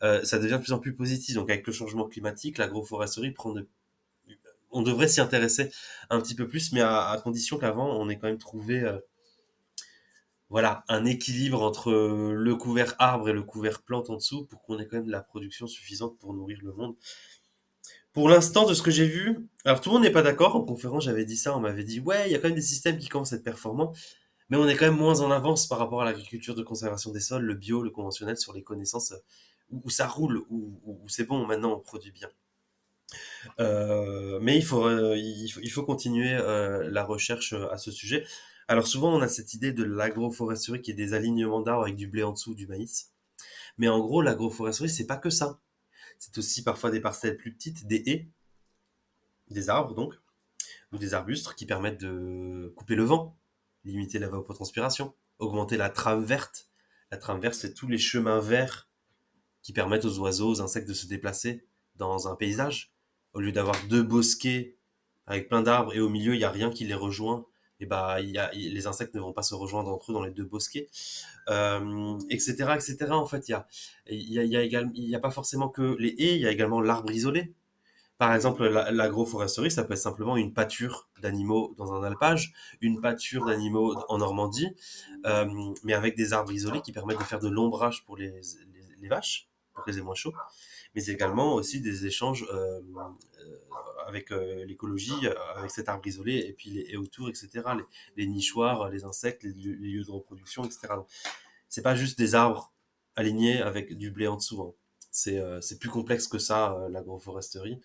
Ça devient de plus en plus positif. Donc avec le changement climatique, l'agroforesterie on devrait s'y intéresser un petit peu plus, mais à condition qu'avant, on ait quand même trouvé voilà, un équilibre entre le couvert arbre et le couvert plante en dessous pour qu'on ait quand même de la production suffisante pour nourrir le monde. Pour l'instant, de ce que j'ai vu, alors tout le monde n'est pas d'accord. En conférence, j'avais dit ça, on m'avait dit, ouais, il y a quand même des systèmes qui commencent à être performants, mais on est quand même moins en avance par rapport à l'agriculture de conservation des sols, le bio, le conventionnel, sur les connaissances où ça roule, où c'est bon, maintenant on produit bien. Mais il faut continuer la recherche à ce sujet. Alors souvent, on a cette idée de l'agroforesterie qui est des alignements d'arbres avec du blé en dessous, du maïs. Mais en gros, l'agroforesterie, c'est pas que ça. C'est aussi parfois des parcelles plus petites, des haies, des arbres donc, ou des arbustes qui permettent de couper le vent, limiter l'evapotranspiration, augmenter la trame verte. La trame verte, c'est tous les chemins verts qui permettent aux oiseaux, aux insectes de se déplacer dans un paysage. Au lieu d'avoir deux bosquets avec plein d'arbres et au milieu, il n'y a rien qui les rejoint, et bah, les insectes ne vont pas se rejoindre entre eux dans les deux bosquets, etc., etc. En fait, il y a pas forcément que les haies, il y a également l'arbre isolé. Par exemple, l'agroforesterie, ça peut être simplement une pâture d'animaux dans un alpage, une pâture d'animaux en Normandie, mais avec des arbres isolés qui permettent de faire de l'ombrage pour les vaches, pour qu'elles aient moins chaud, mais également aussi des échanges avec l'écologie, avec cet arbre isolé, et puis les haies autour, etc., les nichoirs, les insectes, les lieux de reproduction, etc. Donc, c'est pas juste des arbres alignés avec du blé en dessous, hein. C'est plus complexe que ça, l'agroforesterie.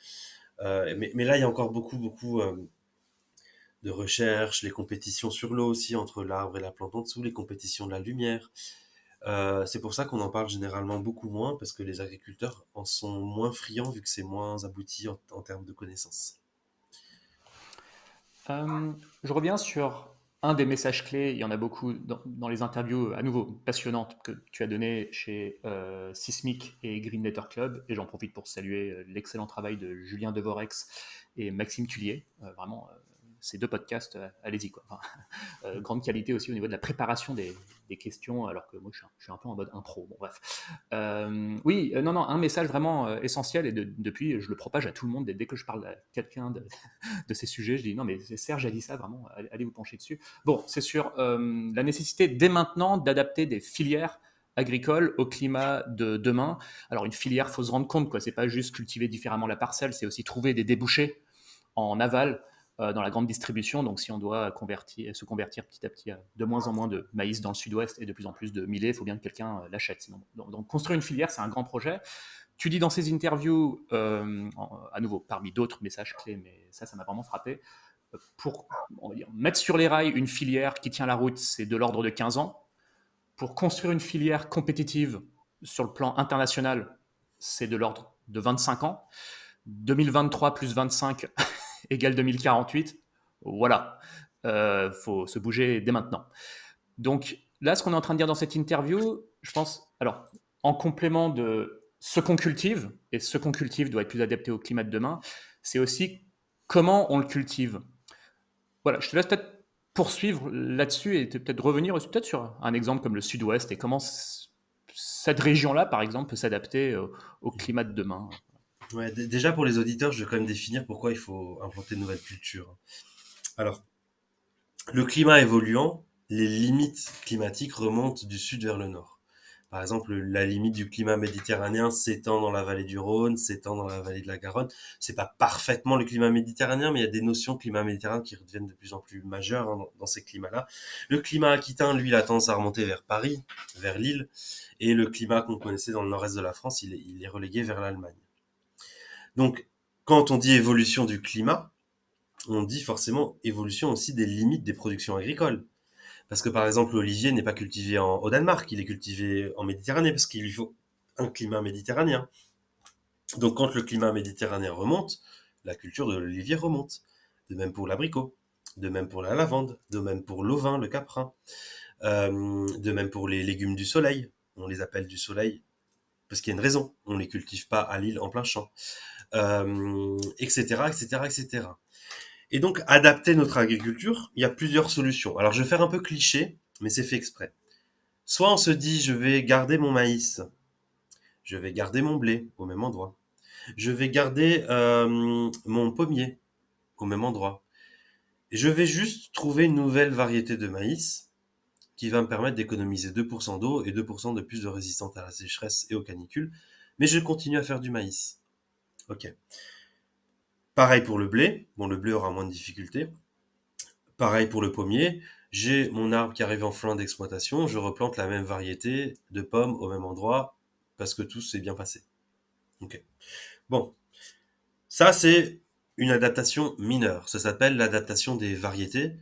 Mais là, il y a encore beaucoup, beaucoup de recherches, les compétitions sur l'eau aussi entre l'arbre et la plante en dessous, les compétitions de la lumière. C'est pour ça qu'on en parle généralement beaucoup moins, parce que les agriculteurs en sont moins friands vu que c'est moins abouti en termes de connaissances. Je reviens sur un des messages clés, il y en a beaucoup dans les interviews à nouveau passionnantes que tu as données chez Sismic et Green Letter Club, et j'en profite pour saluer l'excellent travail de Julien Devorex et Maxime Tullier. Vraiment, ces deux podcasts, allez-y quoi. Enfin, grande qualité aussi au niveau de la préparation des questions, alors que moi je suis un peu en mode impro. Bon, bref. Oui, non, non, un message vraiment essentiel, et depuis je le propage à tout le monde dès que je parle à quelqu'un de ces sujets. Je dis non, mais Serge a dit ça, vraiment, allez vous pencher dessus. Bon, c'est sur la nécessité dès maintenant d'adapter des filières agricoles au climat de demain. Alors une filière, faut se rendre compte, quoi. C'est pas juste cultiver différemment la parcelle, c'est aussi trouver des débouchés en aval dans la grande distribution. Donc si on doit se convertir petit à petit à de moins en moins de maïs dans le sud-ouest et de plus en plus de millet, il faut bien que quelqu'un l'achète. Sinon. Donc construire une filière, c'est un grand projet. Tu dis dans ces interviews, à nouveau, parmi d'autres messages clés, mais ça m'a vraiment frappé, pour on va dire, mettre sur les rails une filière qui tient la route, c'est de l'ordre de 15 ans. Pour construire une filière compétitive sur le plan international, c'est de l'ordre de 25 ans. 2023 plus 25 égale 2048. Voilà. Faut se bouger dès maintenant. Donc là, ce qu'on est en train de dire dans cette interview, je pense, alors, en complément de ce qu'on cultive, et ce qu'on cultive doit être plus adapté au climat de demain, c'est aussi comment on le cultive. Voilà, je te laisse peut-être poursuivre là-dessus et peut-être revenir aussi peut-être sur un exemple comme le sud-ouest et comment cette région-là, par exemple, peut s'adapter au climat de demain. Ouais, déjà pour les auditeurs, je vais quand même définir pourquoi il faut implanter de nouvelles cultures. Alors, le climat évoluant, les limites climatiques remontent du sud vers le nord. Par exemple, la limite du climat méditerranéen s'étend dans la vallée du Rhône, s'étend dans la vallée de la Garonne. C'est pas parfaitement le climat méditerranéen, mais il y a des notions de climat méditerranéen qui deviennent de plus en plus majeures, hein, dans ces climats-là. Le climat aquitain, lui, il a tendance à remonter vers Paris, vers Lille, et le climat qu'on connaissait dans le nord-est de la France, il est relégué vers l'Allemagne. Donc, quand on dit évolution du climat, on dit forcément évolution aussi des limites des productions agricoles. Parce que par exemple, l'olivier n'est pas cultivé au Danemark, il est cultivé en Méditerranée, parce qu'il lui faut un climat méditerranéen. Donc quand le climat méditerranéen remonte, la culture de l'olivier remonte. De même pour l'abricot, de même pour la lavande, de même pour l'auvin, le caprin, de même pour les légumes du soleil. On les appelle du soleil parce qu'il y a une raison. On ne les cultive pas à l'île en plein champ, etc., etc., etc. Et donc, adapter notre agriculture, il y a plusieurs solutions. Alors, je vais faire un peu cliché, mais c'est fait exprès. Soit on se dit, je vais garder mon maïs, je vais garder mon blé au même endroit, je vais garder mon pommier au même endroit. Je vais juste trouver une nouvelle variété de maïs qui va me permettre d'économiser 2% d'eau et 2% de plus de résistance à la sécheresse et aux canicules, mais je continue à faire du maïs. Ok. Pareil pour le blé. Bon, le blé aura moins de difficultés. Pareil pour le pommier, j'ai mon arbre qui arrive en fin d'exploitation, je replante la même variété de pommes au même endroit parce que tout s'est bien passé. Ok. Bon, ça c'est une adaptation mineure. Ça s'appelle l'adaptation des variétés.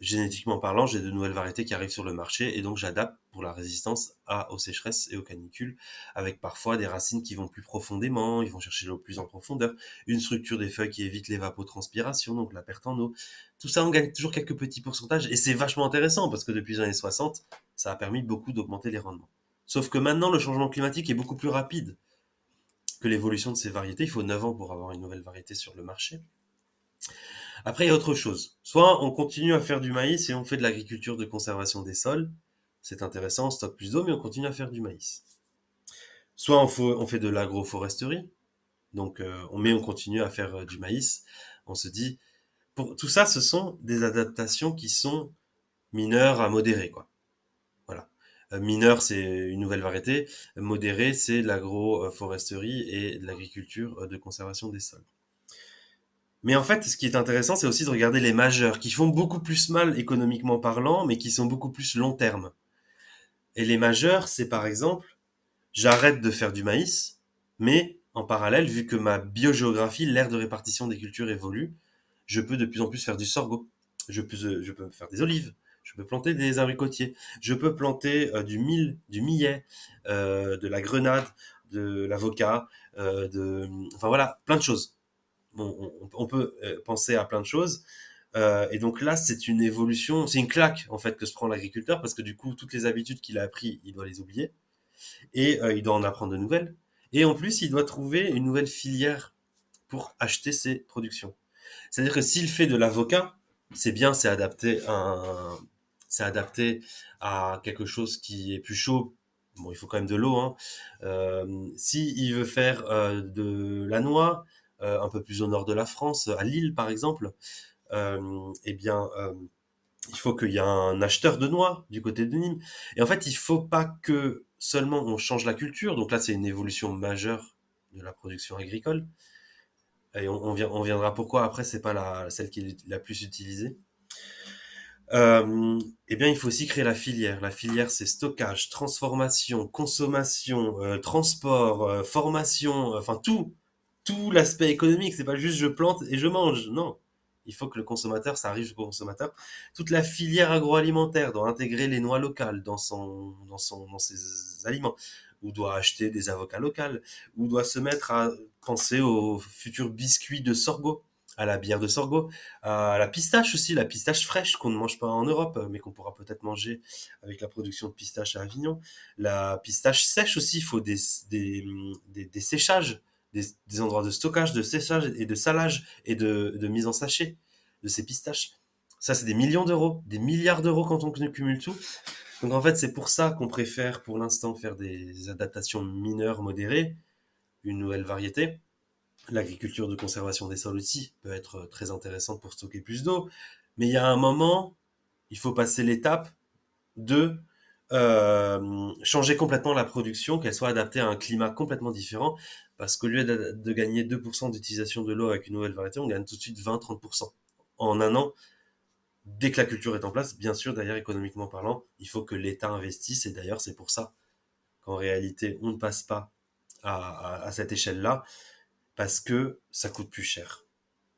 génétiquement parlant, j'ai de nouvelles variétés qui arrivent sur le marché et donc j'adapte pour la résistance aux sécheresses et aux canicules, avec parfois des racines qui vont plus profondément, ils vont chercher l'eau plus en profondeur, une structure des feuilles qui évite l'évapotranspiration, donc la perte en eau. Tout ça, on gagne toujours quelques petits pourcentages et c'est vachement intéressant parce que depuis les années 60, ça a permis beaucoup d'augmenter les rendements. Sauf que maintenant, le changement climatique est beaucoup plus rapide que l'évolution de ces variétés. Il faut 9 ans pour avoir une nouvelle variété sur le marché. Après, il y a autre chose. Soit on continue à faire du maïs et on fait de l'agriculture de conservation des sols. C'est intéressant, on stocke plus d'eau, mais on continue à faire du maïs. Soit on fait de l'agroforesterie. Donc, on continue à faire du maïs. On se dit, pour tout ça, ce sont des adaptations qui sont mineures à modérées, quoi. Voilà. Mineur, c'est une nouvelle variété. Modéré, c'est de l'agroforesterie et de l'agriculture de conservation des sols. Mais en fait, ce qui est intéressant, c'est aussi de regarder les majeurs, qui font beaucoup plus mal économiquement parlant, mais qui sont beaucoup plus long terme. Et les majeurs, c'est par exemple, j'arrête de faire du maïs, mais en parallèle, vu que ma biogéographie, l'aire de répartition des cultures évolue, je peux de plus en plus faire du sorgho. Je peux faire des olives. Je peux planter des abricotiers. Je peux planter du mil, du millet, de la grenade, de l'avocat, enfin voilà, plein de choses. On peut penser à plein de choses. Et donc là, c'est une évolution, c'est une claque en fait que se prend l'agriculteur parce que du coup, toutes les habitudes qu'il a appris, il doit les oublier et il doit en apprendre de nouvelles. Et en plus, il doit trouver une nouvelle filière pour acheter ses productions. C'est-à-dire que s'il fait de l'avocat, c'est bien, c'est adapté à quelque chose qui est plus chaud. Bon, il faut quand même de l'eau. Hein. Si il veut faire de la noix, un peu plus au nord de la France, à Lille par exemple, eh bien, il faut qu'il y ait un acheteur de noix du côté de Nîmes. Et en fait, il faut pas que seulement on change la culture. Donc là, c'est une évolution majeure de la production agricole. Et on viendra pourquoi après, c'est pas celle qui est la plus utilisée. Eh bien, il faut aussi créer la filière. La filière, c'est stockage, transformation, consommation, transport, formation, enfin tout l'aspect économique. C'est pas juste je plante et je mange. Non, il faut que le consommateur, ça arrive jusqu'au consommateur. Toute la filière agroalimentaire doit intégrer les noix locales dans ses aliments, ou doit acheter des avocats locaux, ou doit se mettre à penser aux futurs biscuits de sorgho, à la bière de sorgho, à la pistache aussi, la pistache fraîche qu'on ne mange pas en Europe, mais qu'on pourra peut-être manger avec la production de pistaches à Avignon. La pistache sèche aussi, il faut des séchages, des endroits de stockage, de séchage et de salage et de mise en sachet de ces pistaches. Ça, c'est des millions d'euros, des milliards d'euros quand on cumule tout. Donc en fait, c'est pour ça qu'on préfère pour l'instant faire des adaptations mineures modérées, une nouvelle variété. L'agriculture de conservation des sols aussi peut être très intéressante pour stocker plus d'eau. Mais il y a un moment, il faut passer l'étape de changer complètement la production, qu'elle soit adaptée à un climat complètement différent, parce qu'au lieu de gagner 2% d'utilisation de l'eau avec une nouvelle variété, on gagne tout de suite 20-30% en un an. Dès que la culture est en place, bien sûr, d'ailleurs, économiquement parlant, il faut que l'État investisse, et d'ailleurs, c'est pour ça qu'en réalité, on ne passe pas à cette échelle-là, parce que ça coûte plus cher.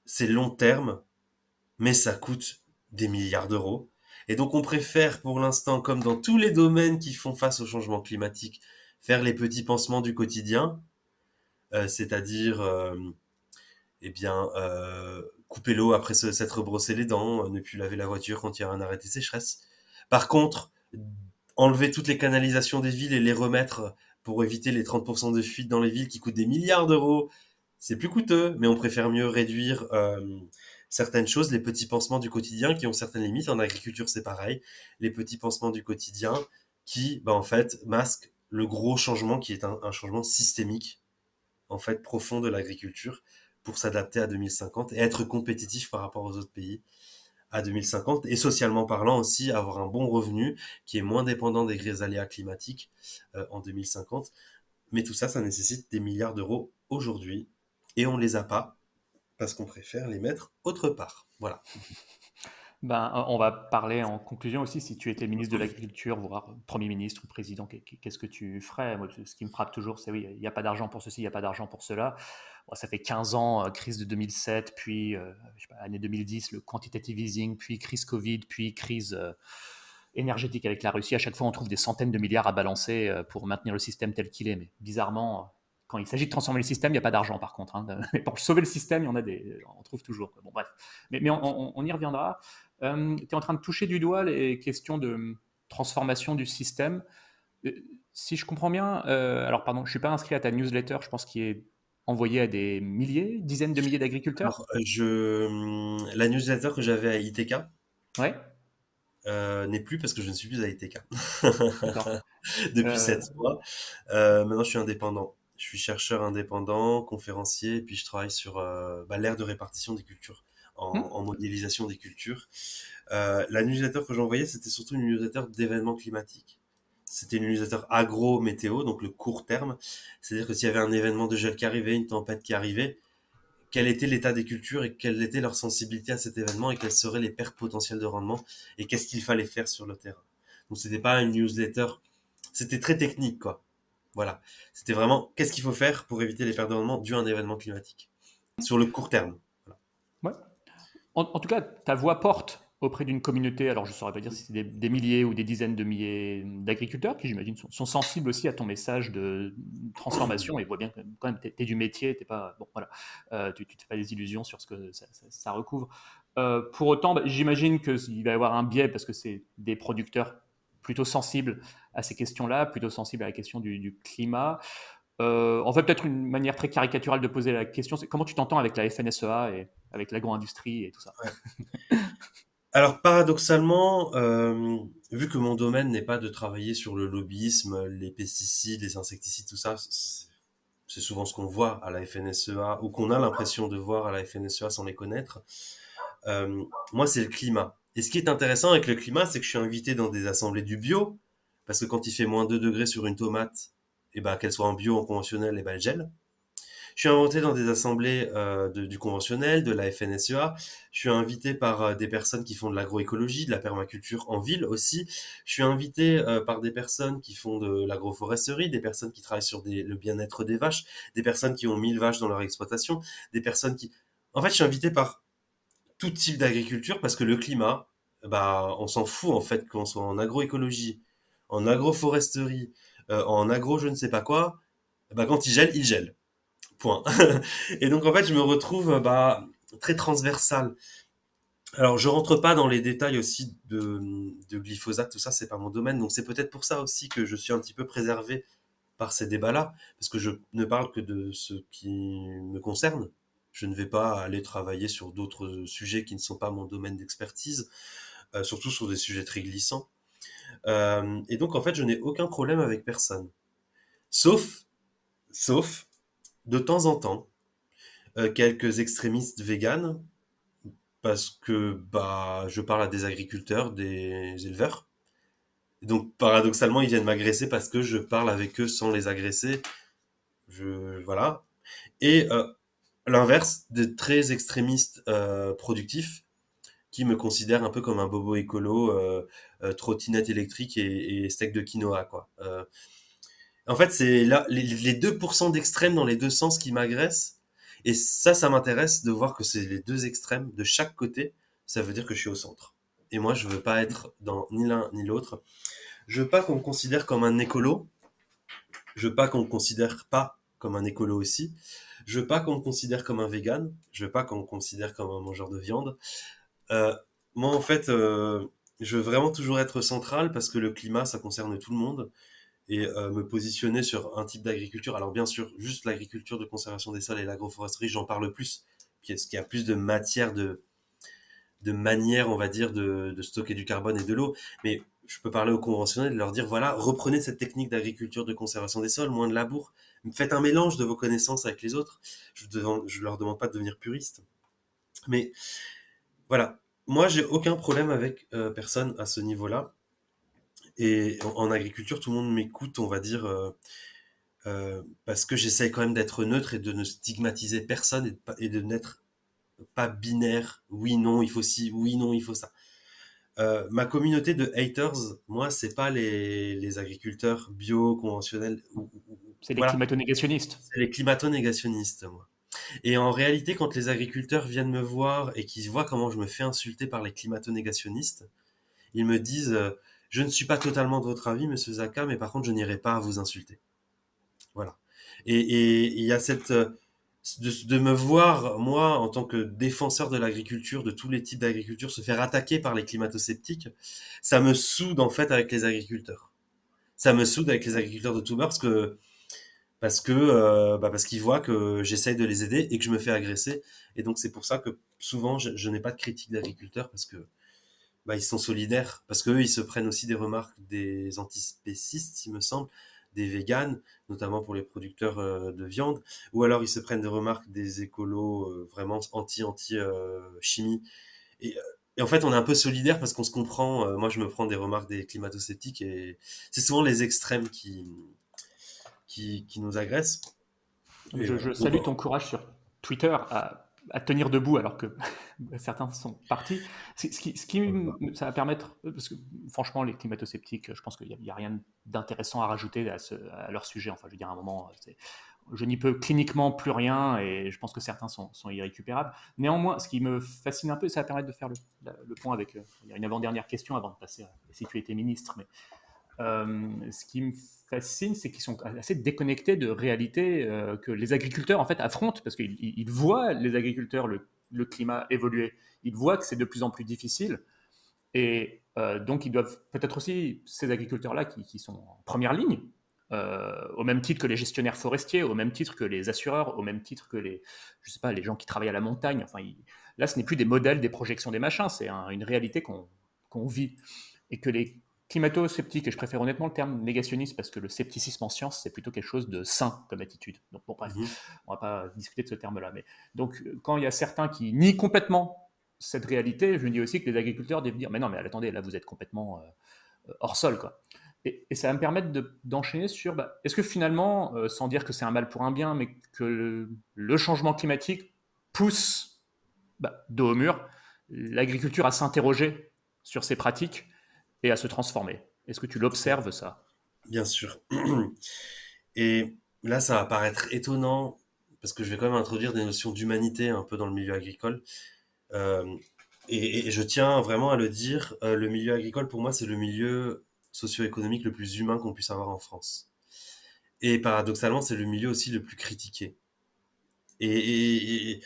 C'est long terme, mais ça coûte des milliards d'euros. Et donc on préfère pour l'instant, comme dans tous les domaines qui font face au changement climatique, faire les petits pansements du quotidien, c'est-à-dire eh bien, couper l'eau après s'être brossé les dents, ne plus laver la voiture quand il y a un arrêt de sécheresse. Par contre, enlever toutes les canalisations des villes et les remettre pour éviter les 30% de fuite dans les villes qui coûtent des milliards d'euros, c'est plus coûteux, mais on préfère mieux réduire certaines choses, les petits pansements du quotidien qui ont certaines limites. En agriculture, c'est pareil. Les petits pansements du quotidien qui, en fait, masquent le gros changement qui est un changement systémique, en fait, profond de l'agriculture pour s'adapter à 2050 et être compétitif par rapport aux autres pays à 2050 et socialement parlant aussi avoir un bon revenu qui est moins dépendant des gris aléas climatiques en 2050. Mais tout ça, ça nécessite des milliards d'euros aujourd'hui et on les a pas parce qu'on préfère les mettre autre part. Voilà. Ben, on va parler en conclusion aussi, si tu étais ministre de l'Agriculture, voire Premier ministre ou président, qu'est-ce que tu ferais? Moi, ce qui me frappe toujours, c'est oui, il n'y a pas d'argent pour ceci, il n'y a pas d'argent pour cela. bon, ça fait 15 ans, crise de 2007, puis je sais pas, année 2010, le quantitative easing, puis crise Covid, puis crise énergétique avec la Russie. À chaque fois, on trouve des centaines de milliards à balancer pour maintenir le système tel qu'il est. Mais bizarrement, quand il s'agit de transformer le système, il n'y a pas d'argent par contre. Hein. Mais pour sauver le système, il y en a on trouve toujours. Bon, bref. Mais on y reviendra. Tu es en train de toucher du doigt les questions de transformation du système. Euh, Si je comprends bien, alors pardon, je ne suis pas inscrit à ta newsletter, je pense qu'il est envoyé à des milliers, dizaines de milliers d'agriculteurs. Alors, la newsletter que j'avais à ITK Ouais, n'est plus parce que je ne suis plus à ITK d'accord. depuis Euh, 7 mois. Maintenant, je suis indépendant. Je suis chercheur indépendant, conférencier, et puis je travaille sur l'ère de répartition des cultures, hmm, en modélisation des cultures. La newsletter que j'envoyais, c'était surtout une newsletter d'événements climatiques. C'était une newsletter agro-météo, donc le court terme. C'est-à-dire que s'il y avait un événement de gel qui arrivait, une tempête qui arrivait, quel était l'état des cultures et quelle était leur sensibilité à cet événement et quelles seraient les pertes potentielles de rendement et qu'est-ce qu'il fallait faire sur le terrain. Donc c'était pas une newsletter, c'était très technique quoi. Voilà, c'était vraiment qu'est-ce qu'il faut faire pour éviter les pertes de rendement dues à un événement climatique sur le court terme. Voilà. ouais. En tout cas, ta voix porte auprès d'une communauté, alors je ne saurais pas dire si c'est des milliers ou des dizaines de milliers d'agriculteurs qui, j'imagine, sont sensibles aussi à ton message de transformation et voient bien que quand même, tu es du métier, t'es pas, bon, voilà, tu ne te fais pas des illusions sur ce que ça recouvre. Pour autant, bah, j'imagine qu'il va y avoir un biais parce que c'est des producteurs plutôt sensibles à ces questions-là, plutôt sensibles à la question du climat. En fait, peut-être une manière très caricaturale de poser la question, c'est comment tu t'entends avec la FNSEA et avec l'agro-industrie et tout ça. Ouais. Alors paradoxalement, vu que mon domaine n'est pas de travailler sur le lobbyisme, les pesticides, les insecticides, tout ça, c'est souvent ce qu'on voit à la FNSEA ou qu'on a l'impression de voir à la FNSEA sans les connaître. Moi, c'est le climat. Et ce qui est intéressant avec le climat, c'est que je suis invité dans des assemblées du bio, parce que quand il fait moins 2 degrés sur une tomate, et ben, qu'elle soit en bio ou en conventionnel, et ben, elle gèle. Je suis invité dans des assemblées du conventionnel, de la FNSEA. Je suis invité par des personnes qui font de l'agroécologie, de la permaculture en ville aussi. Je suis invité par des personnes qui font de l'agroforesterie, des personnes qui travaillent sur le bien-être des vaches, des personnes qui ont 1000 vaches dans leur exploitation, des personnes qui... En fait, je suis invité par tout type d'agriculture parce que le climat, bah, on s'en fout en fait qu'on soit en agroécologie, en agroforesterie, en agro je ne sais pas quoi. Bah, quand il gèle. Point. Et donc en fait, je me retrouve très transversal. Alors, je rentre pas dans les détails aussi de glyphosate, tout ça, c'est pas mon domaine. Donc c'est peut-être pour ça aussi que je suis un petit peu préservé par ces débats-là, parce que je ne parle que de ce qui me concerne. Je ne vais pas aller travailler sur d'autres sujets qui ne sont pas mon domaine d'expertise, surtout sur des sujets très glissants. Et donc, en fait, je n'ai aucun problème avec personne. Sauf, sauf, de temps en temps, quelques extrémistes véganes, parce que je parle à des agriculteurs, des éleveurs. Donc, paradoxalement, ils viennent m'agresser parce que je parle avec eux sans les agresser. Voilà. Et l'inverse, des très extrémistes productifs qui me considèrent un peu comme un bobo écolo, trottinette électrique et steak de quinoa, quoi. En fait, c'est là les 2% d'extrêmes dans les deux sens qui m'agressent. Et ça m'intéresse de voir que c'est les deux extrêmes de chaque côté. Ça veut dire que je suis au centre. Et moi, je veux pas être dans ni l'un ni l'autre. Je veux pas qu'on me considère comme un écolo. Je veux pas qu'on me considère pas comme un écolo aussi. Je veux pas qu'on me considère comme un vegan. Je veux pas qu'on me considère comme un mangeur de viande. Euh, Moi, en fait, je veux vraiment toujours être central parce que le climat, ça concerne tout le monde et me positionner sur un type d'agriculture. Alors bien sûr, juste l'agriculture de conservation des sols et l'agroforesterie, j'en parle plus, parce qu'il y a plus de matière, de manière, on va dire, de stocker du carbone et de l'eau. Mais je peux parler aux conventionnels et leur dire, voilà, reprenez cette technique d'agriculture de conservation des sols, moins de labour, faites un mélange de vos connaissances avec les autres. Je leur demande pas de devenir puriste. Mais voilà, moi j'ai aucun problème avec personne à ce niveau-là. Et en agriculture, tout le monde m'écoute, on va dire, parce que j'essaye quand même d'être neutre et de ne stigmatiser personne et de n'être pas binaire. Oui, non, il faut ci, oui, non, il faut ça. Ma communauté de haters, moi, c'est pas les agriculteurs bio, conventionnels. C'est des Voilà, climato-négationnistes. c'est les climato-négationnistes, moi. Et en réalité, quand les agriculteurs viennent me voir et qu'ils voient comment je me fais insulter par les climato-négationnistes, ils me disent je ne suis pas totalement de votre avis, monsieur Zaka, mais par contre, je n'irai pas à vous insulter. Voilà. Et il y a cette. De me voir, moi, en tant que défenseur de l'agriculture, de tous les types d'agriculture, se faire attaquer par les climato-sceptiques, ça me soude en fait avec les agriculteurs. Ça me soude avec les agriculteurs de tout bord parce qu'ils voient que j'essaye de les aider et que je me fais agresser. Et donc c'est pour ça que souvent je n'ai pas de critique d'agriculteurs parce que ils sont solidaires, parce qu'eux ils se prennent aussi des remarques des antispécistes, il me semble, des véganes, notamment pour les producteurs de viande, ou alors ils se prennent des remarques des écolos vraiment anti chimie. Et, euh, et en fait, on est un peu solidaires parce qu'on se comprend. Moi, je me prends des remarques des climato-sceptiques et c'est souvent les extrêmes qui nous agressent. Et voilà. Je Donc, salue ton courage sur Twitter à tenir debout alors que certains sont partis. Ça va permettre, parce que franchement, les climato-sceptiques, je pense qu'il n'y a rien d'intéressant à rajouter à leur sujet. Enfin, je veux dire, à un moment, je n'y peux cliniquement plus rien et je pense que certains sont irrécupérables. Néanmoins, ce qui me fascine un peu, ça va permettre de faire le point avec. Il y a une avant-dernière question avant de passer à si tu étais ministre, mais ce qui me fascine, c'est qu'ils sont assez déconnectés de réalité que les agriculteurs en fait affrontent parce qu'ils voient les agriculteurs le climat évoluer, ils voient que c'est de plus en plus difficile et donc ils doivent peut-être aussi ces agriculteurs-là qui sont en première ligne. Au même titre que les gestionnaires forestiers, au même titre que les assureurs, au même titre que je sais pas, les gens qui travaillent à la montagne. Enfin, là, ce n'est plus des modèles, des projections, des machins, c'est une réalité qu'on vit et que les climato-sceptiques, et je préfère honnêtement le terme négationniste parce que le scepticisme en science, c'est plutôt quelque chose de sain comme attitude. Donc, bon, bref, mhm, on va pas discuter de ce terme-là. Mais donc, quand il y a certains qui nient complètement cette réalité, je me dis aussi que les agriculteurs doivent dire mais non, mais attendez, là, vous êtes complètement hors sol, quoi. Et ça va me permettre d'enchaîner sur est-ce que finalement, sans dire que c'est un mal pour un bien, mais que le changement climatique pousse dos au mur l'agriculture à s'interroger sur ses pratiques et à se transformer. Est-ce que tu tout à fait. l'observes, ça? Bien sûr. Et là, ça va paraître étonnant parce que je vais quand même introduire des notions d'humanité un peu dans le milieu agricole. Euh, et je tiens vraiment à le dire, le milieu agricole, pour moi, c'est le milieu socio-économique le plus humain qu'on puisse avoir en France. Et paradoxalement, c'est le milieu aussi le plus critiqué. Et, et,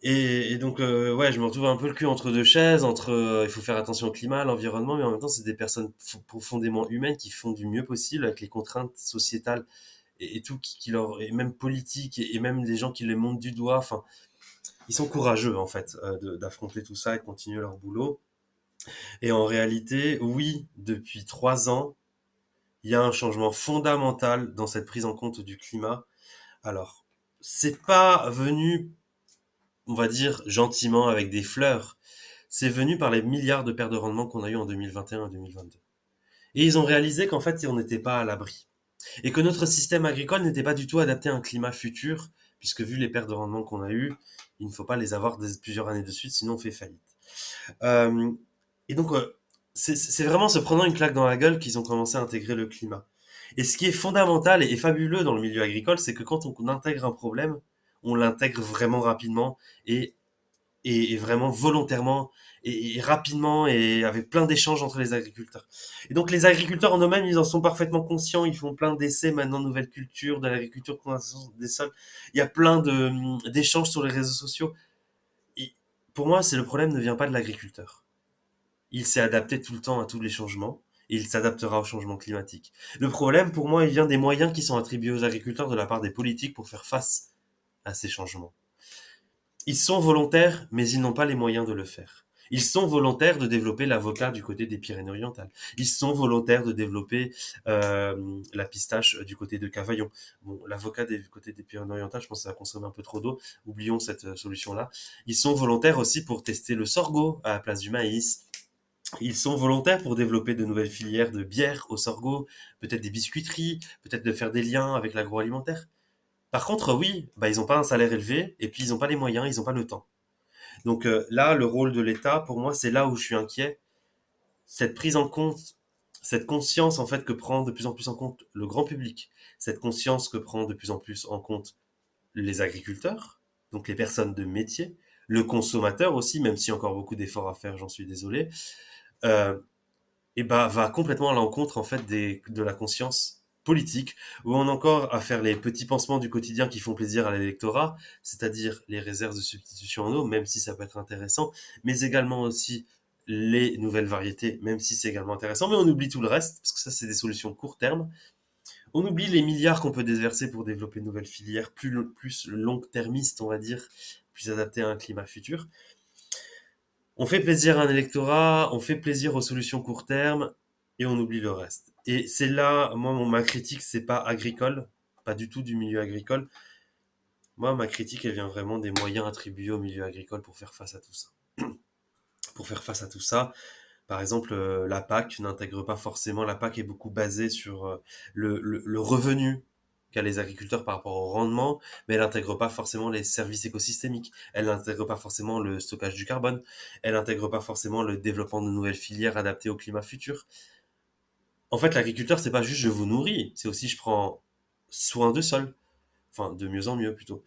et, et donc, ouais, je me retrouve un peu le cul entre deux chaises, entre il faut faire attention au climat, à l'environnement, mais en même temps, c'est des personnes profondément humaines qui font du mieux possible avec les contraintes sociétales et tout, et même politiques, et même les gens qui les montent du doigt. Enfin, ils sont courageux, en fait, d'affronter tout ça et de continuer leur boulot. Et en réalité, oui, depuis 3 ans, il y a un changement fondamental dans cette prise en compte du climat. Alors, c'est pas venu, on va dire, gentiment avec des fleurs. C'est venu par les milliards de pertes de rendement qu'on a eu en 2021 et 2022. Et ils ont réalisé qu'en fait, on n'était pas à l'abri. Et que notre système agricole n'était pas du tout adapté à un climat futur, puisque vu les pertes de rendement qu'on a eues, il ne faut pas les avoir plusieurs années de suite, sinon on fait faillite. Euh, et donc, c'est vraiment se prenant une claque dans la gueule qu'ils ont commencé à intégrer le climat. Et ce qui est fondamental et fabuleux dans le milieu agricole, c'est que quand on intègre un problème, on l'intègre vraiment rapidement et, et vraiment volontairement et rapidement et avec plein d'échanges entre les agriculteurs. Et donc les agriculteurs en eux-mêmes, ils en sont parfaitement conscients, ils font plein d'essais maintenant, nouvelles cultures, de l'agriculture conservation des sols. Il y a plein d'échanges sur les réseaux sociaux. Et pour moi, c'est le problème ne vient pas de l'agriculteur. Il s'est adapté tout le temps à tous les changements et il s'adaptera au changement climatique. Le problème, pour moi, il vient des moyens qui sont attribués aux agriculteurs de la part des politiques pour faire face à ces changements. Ils sont volontaires, mais ils n'ont pas les moyens de le faire. Ils sont volontaires de développer l'avocat du côté des Pyrénées-Orientales. Ils sont volontaires de développer la pistache du côté de Cavaillon. Bon, l'avocat du côté des Pyrénées-Orientales, je pense que ça va consommer un peu trop d'eau. Oublions cette solution-là. Ils sont volontaires aussi pour tester le sorgho à la place du maïs. Ils sont volontaires pour développer de nouvelles filières de bière au sorgho, peut-être des biscuiteries, peut-être de faire des liens avec l'agroalimentaire. Par contre, oui, ils n'ont pas un salaire élevé et puis ils n'ont pas les moyens, ils n'ont pas le temps. Donc là, le rôle de l'État, pour moi, c'est là où je suis inquiet. Cette prise en compte, cette conscience en fait que prend de plus en plus en compte le grand public, cette conscience que prend de plus en plus en compte les agriculteurs, donc les personnes de métier, le consommateur aussi, même s'il y a encore beaucoup d'efforts à faire, j'en suis désolé, euh, et bah, va complètement à l'encontre en fait de la conscience politique, où on a encore à faire les petits pansements du quotidien qui font plaisir à l'électorat, c'est-à-dire les réserves de substitution en eau, même si ça peut être intéressant, mais également aussi les nouvelles variétés, même si c'est également intéressant, mais on oublie tout le reste, parce que ça c'est des solutions court terme. On oublie les milliards qu'on peut déverser pour développer de nouvelles filières plus long-termistes, on va dire, plus adaptées à un climat futur. On fait plaisir à un électorat, on fait plaisir aux solutions court terme et on oublie le reste. Et c'est là, moi, ma critique, c'est pas agricole, pas du tout du milieu agricole. Moi, ma critique, elle vient vraiment des moyens attribués au milieu agricole pour faire face à tout ça. Pour faire face à tout ça, par exemple, la PAC n'intègre pas forcément, la PAC est beaucoup basée sur le revenu qu'a les agriculteurs par rapport au rendement, mais elle n'intègre pas forcément les services écosystémiques, elle n'intègre pas forcément le stockage du carbone, elle n'intègre pas forcément le développement de nouvelles filières adaptées au climat futur. En fait, l'agriculteur, c'est pas juste je vous nourris, c'est aussi je prends soin de sol, enfin de mieux en mieux plutôt.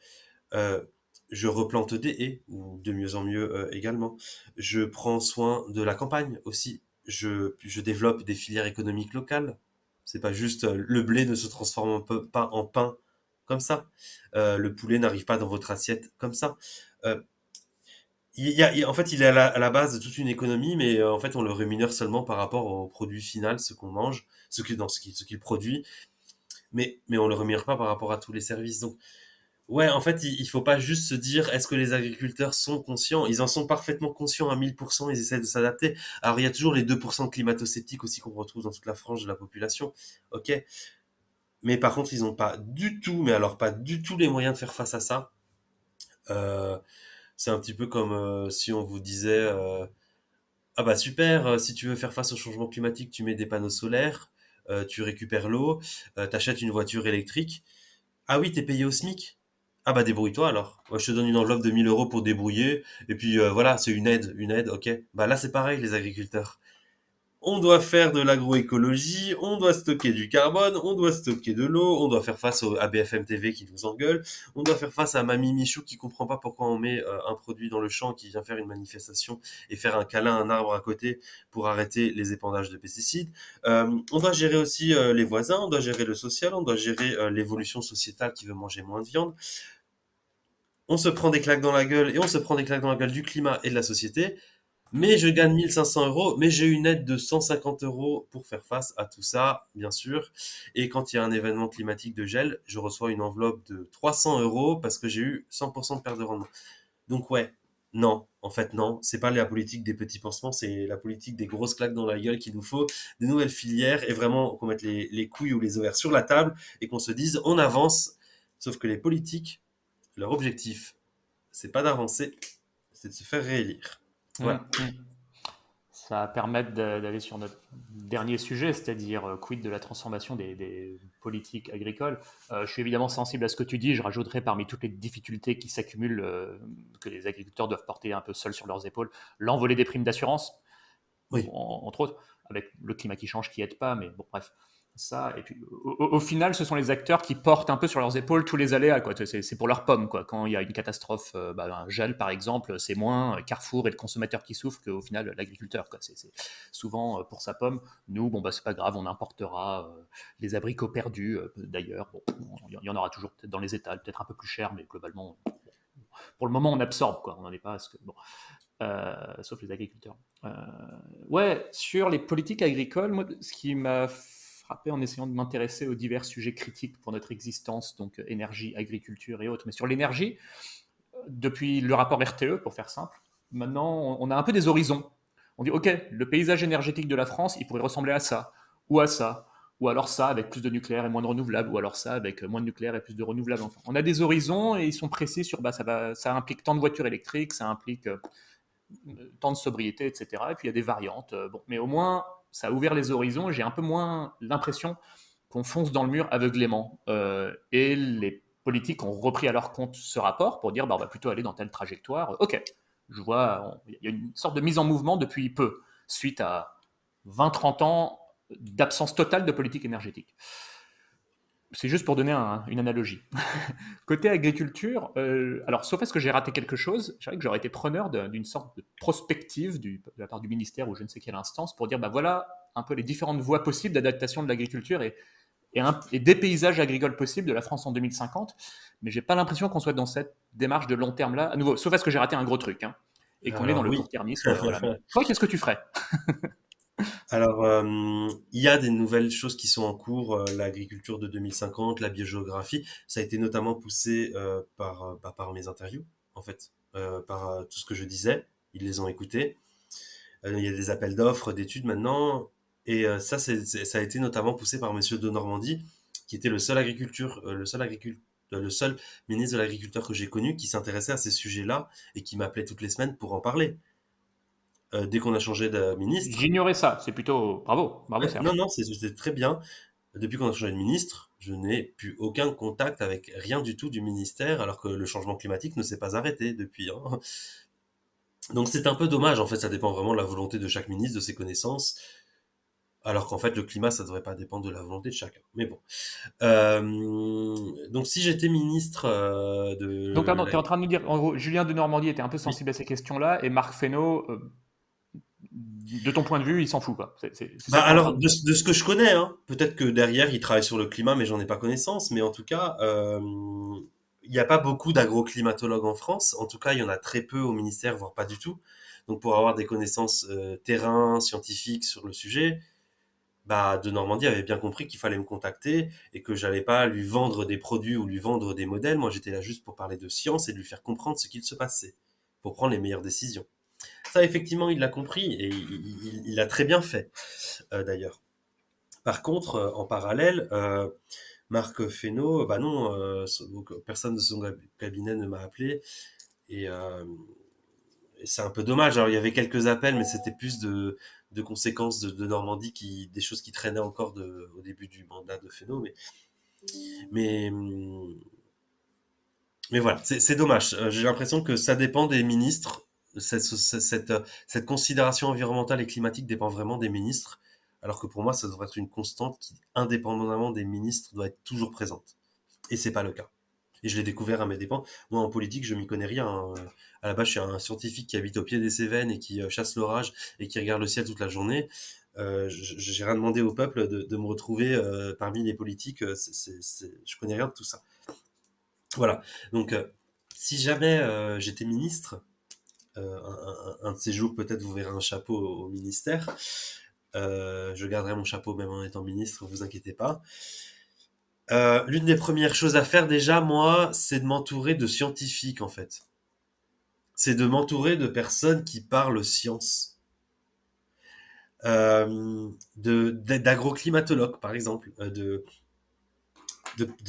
Euh, je replante des haies, ou de mieux en mieux également. Je prends soin de la campagne aussi. Je développe des filières économiques locales. C'est pas juste le blé ne se transforme pas en pain comme ça. Le poulet n'arrive pas dans votre assiette comme ça. Euh, en fait, il est à la base de toute une économie, mais en fait, on le rémunère seulement par rapport au produit final, ce qu'on mange, ce qu'il produit, mais on le rémunère pas par rapport à tous les services. Donc, ouais, en fait, il faut pas juste se dire est-ce que les agriculteurs sont conscients? Ils en sont parfaitement conscients à 1000%, ils essaient de s'adapter. Alors, il y a toujours les 2% de climato-sceptiques aussi qu'on retrouve dans toute la frange de la population. Ok. Mais par contre, ils n'ont pas du tout, mais alors pas du tout les moyens de faire face à ça. Euh, c'est un petit peu comme si on vous disait ah bah super, si tu veux faire face au changement climatique, tu mets des panneaux solaires, tu récupères l'eau, t'achètes une voiture électrique. Ah oui, t'es payé au SMIC? Ah bah débrouille-toi alors. Moi, je te donne une enveloppe de 1 000 € pour débrouiller. Et puis voilà, c'est une aide, ok. Bah là c'est pareil les agriculteurs. On doit faire de l'agroécologie, on doit stocker du carbone, on doit stocker de l'eau, on doit faire face à BFM TV qui nous engueule, on doit faire face à Mamie Michou qui comprend pas pourquoi on met un produit dans le champ qui vient faire une manifestation et faire un câlin à un arbre à côté pour arrêter les épandages de pesticides. On doit gérer aussi les voisins, on doit gérer le social, on doit gérer l'évolution sociétale qui veut manger moins de viande. On se prend des claques dans la gueule et on se prend des claques dans la gueule du climat et de la société. Mais je gagne 1 500 €, mais j'ai une aide de 150 € pour faire face à tout ça, bien sûr. Et quand il y a un événement climatique de gel, je reçois une enveloppe de 300 € parce que j'ai eu 100% de perte de rendement. Donc ouais, non, en fait non, c'est pas la politique des petits pansements, c'est la politique des grosses claques dans la gueule qu'il nous faut, des nouvelles filières et vraiment qu'on mette les couilles ou les ovaires sur la table et qu'on se dise on avance. Sauf que les politiques, leur objectif, c'est pas d'avancer, c'est de se faire réélire. Hum, Voilà. hum. Ça va permettre d'aller sur notre dernier sujet, c'est-à-dire quid de la transformation des politiques agricoles. Je suis évidemment sensible à ce que tu dis. Je rajouterai parmi toutes les difficultés qui s'accumulent, que les agriculteurs doivent porter un peu seuls sur leurs épaules, l'envolée des primes d'assurance, Oui. entre autres, avec le climat qui change, qui aide pas, mais bon, bref. Ça, et puis au final, ce sont les acteurs qui portent un peu sur leurs épaules tous les aléas, quoi. C'est pour leurs pommes, quoi. Quand il y a une catastrophe, un gel par exemple, c'est moins Carrefour et le consommateur qui souffrent qu'au final l'agriculteur, quoi. C'est souvent pour sa pomme. Nous, bon, bah, c'est pas grave, on importera les abricots perdus d'ailleurs. Bon, il y en aura toujours peut-être dans les étals, peut-être un peu plus cher, mais globalement, pour le moment, on absorbe, quoi. On n'en est pas à ce que. Bon. Sauf les agriculteurs. Euh, ouais, sur les politiques agricoles, moi, ce qui m'a frappé en essayant de m'intéresser aux divers sujets critiques pour notre existence, donc énergie, agriculture et autres, mais sur l'énergie, depuis le rapport RTE, pour faire simple, maintenant on a un peu des horizons. On dit, ok, le paysage énergétique de la France, il pourrait ressembler à ça, ou à ça, ou alors ça avec plus de nucléaire et moins de renouvelables, ou alors ça avec moins de nucléaire et plus de renouvelables. Enfin, on a des horizons et ils sont précis sur, bah, ça implique tant de voitures électriques, ça implique temps de sobriété, etc. Et puis il y a des variantes. Bon, mais au moins, ça a ouvert les horizons et j'ai un peu moins l'impression qu'on fonce dans le mur aveuglément. Et les politiques ont repris à leur compte ce rapport pour dire bah, on va plutôt aller dans telle trajectoire. Ok, je vois, il y a une sorte de mise en mouvement depuis peu, suite à 20-30 ans d'absence totale de politique énergétique. C'est juste pour donner une analogie. Côté agriculture, alors sauf à ce que j'ai raté quelque chose, je dirais que j'aurais été preneur d'une sorte de prospective de la part du ministère ou je ne sais quelle instance pour dire bah voilà un peu les différentes voies possibles d'adaptation de l'agriculture et des paysages agricoles possibles de la France en 2050. Mais j'ai pas l'impression qu'on soit dans cette démarche de long terme là. À nouveau, sauf à ce que j'ai raté un gros truc, hein, et qu'on est dans Alors le oui. court-termisme. Voilà. Mais toi, qu'est-ce que tu ferais? Alors, il y a des nouvelles choses qui sont en cours, l'agriculture de 2050, la biogéographie. Ça a été notamment poussé par mes interviews, en fait, par tout ce que je disais. Ils les ont écoutés. Il y a des appels d'offres, d'études maintenant. Et ça, ça a été notamment poussé par Monsieur de Normandie, qui était le seul ministre de l'Agriculture que j'ai connu qui s'intéressait à ces sujets-là et qui m'appelait toutes les semaines pour en parler. Dès qu'on a changé de ministre, J'ignorais ça. C'est plutôt bravo, bravo ouais, non, Serge. non, c'est très bien. Depuis qu'on a changé de ministre, je n'ai plus aucun contact avec rien du tout du ministère, alors que le changement climatique ne s'est pas arrêté depuis, hein. Donc c'est un peu dommage, en fait, ça dépend vraiment de la volonté de chaque ministre, de ses connaissances, alors qu'en fait, le climat, ça devrait pas dépendre de la volonté de chacun. Mais bon. Donc si j'étais ministre Donc, de pardon, la... tu es en train de nous dire, en gros, Julien de Normandie était un peu Oui. sensible à ces questions-là, et Marc Fesneau, de ton point de vue, il s'en fout, quoi. C'est ça Bah que tu es en train alors, de dire. de ce que je connais, hein, peut-être que derrière, il travaille sur le climat, mais j'en ai pas connaissance. Mais en tout cas, il n'y a pas beaucoup d'agroclimatologues en France. En tout cas, il y en a très peu au ministère, voire pas du tout. Donc, pour avoir des connaissances terrain, scientifiques sur le sujet, bah, de Normandie avait bien compris qu'il fallait me contacter et que j'allais pas lui vendre des produits ou lui vendre des modèles. Moi, j'étais là juste pour parler de science et de lui faire comprendre ce qu'il se passait, pour prendre les meilleures décisions. Ça, effectivement, il l'a compris et il l'a très bien fait, d'ailleurs. Par contre, en parallèle, Marc Fesneau, bah non, donc, personne de son cabinet ne m'a appelé et, et c'est un peu dommage. Alors il y avait quelques appels, mais c'était plus de conséquences de Normandie, des choses qui traînaient encore au début du mandat de Fesneau. Mais, mais voilà, c'est dommage. J'ai l'impression que ça dépend des ministres. Cette considération environnementale et climatique dépend vraiment des ministres, alors que pour moi, ça devrait être une constante qui, indépendamment des ministres, doit être toujours présente. Et c'est pas le cas. Et je l'ai découvert à mes dépens. Moi, en politique, je m'y connais rien, hein. À la base, je suis un scientifique qui habite au pied des Cévennes et qui chasse l'orage et qui regarde le ciel toute la journée. J'ai rien demandé au peuple de me retrouver parmi les politiques. Je connais rien de tout ça. Voilà. Donc, si jamais j'étais ministre, un de ces jours, peut-être vous verrez un chapeau au ministère. Je garderai mon chapeau même en étant ministre, vous inquiétez pas. L'une des premières choses à faire déjà, moi, c'est de m'entourer de scientifiques, en fait. C'est de m'entourer de personnes qui parlent science. D'agroclimatologues, par exemple, de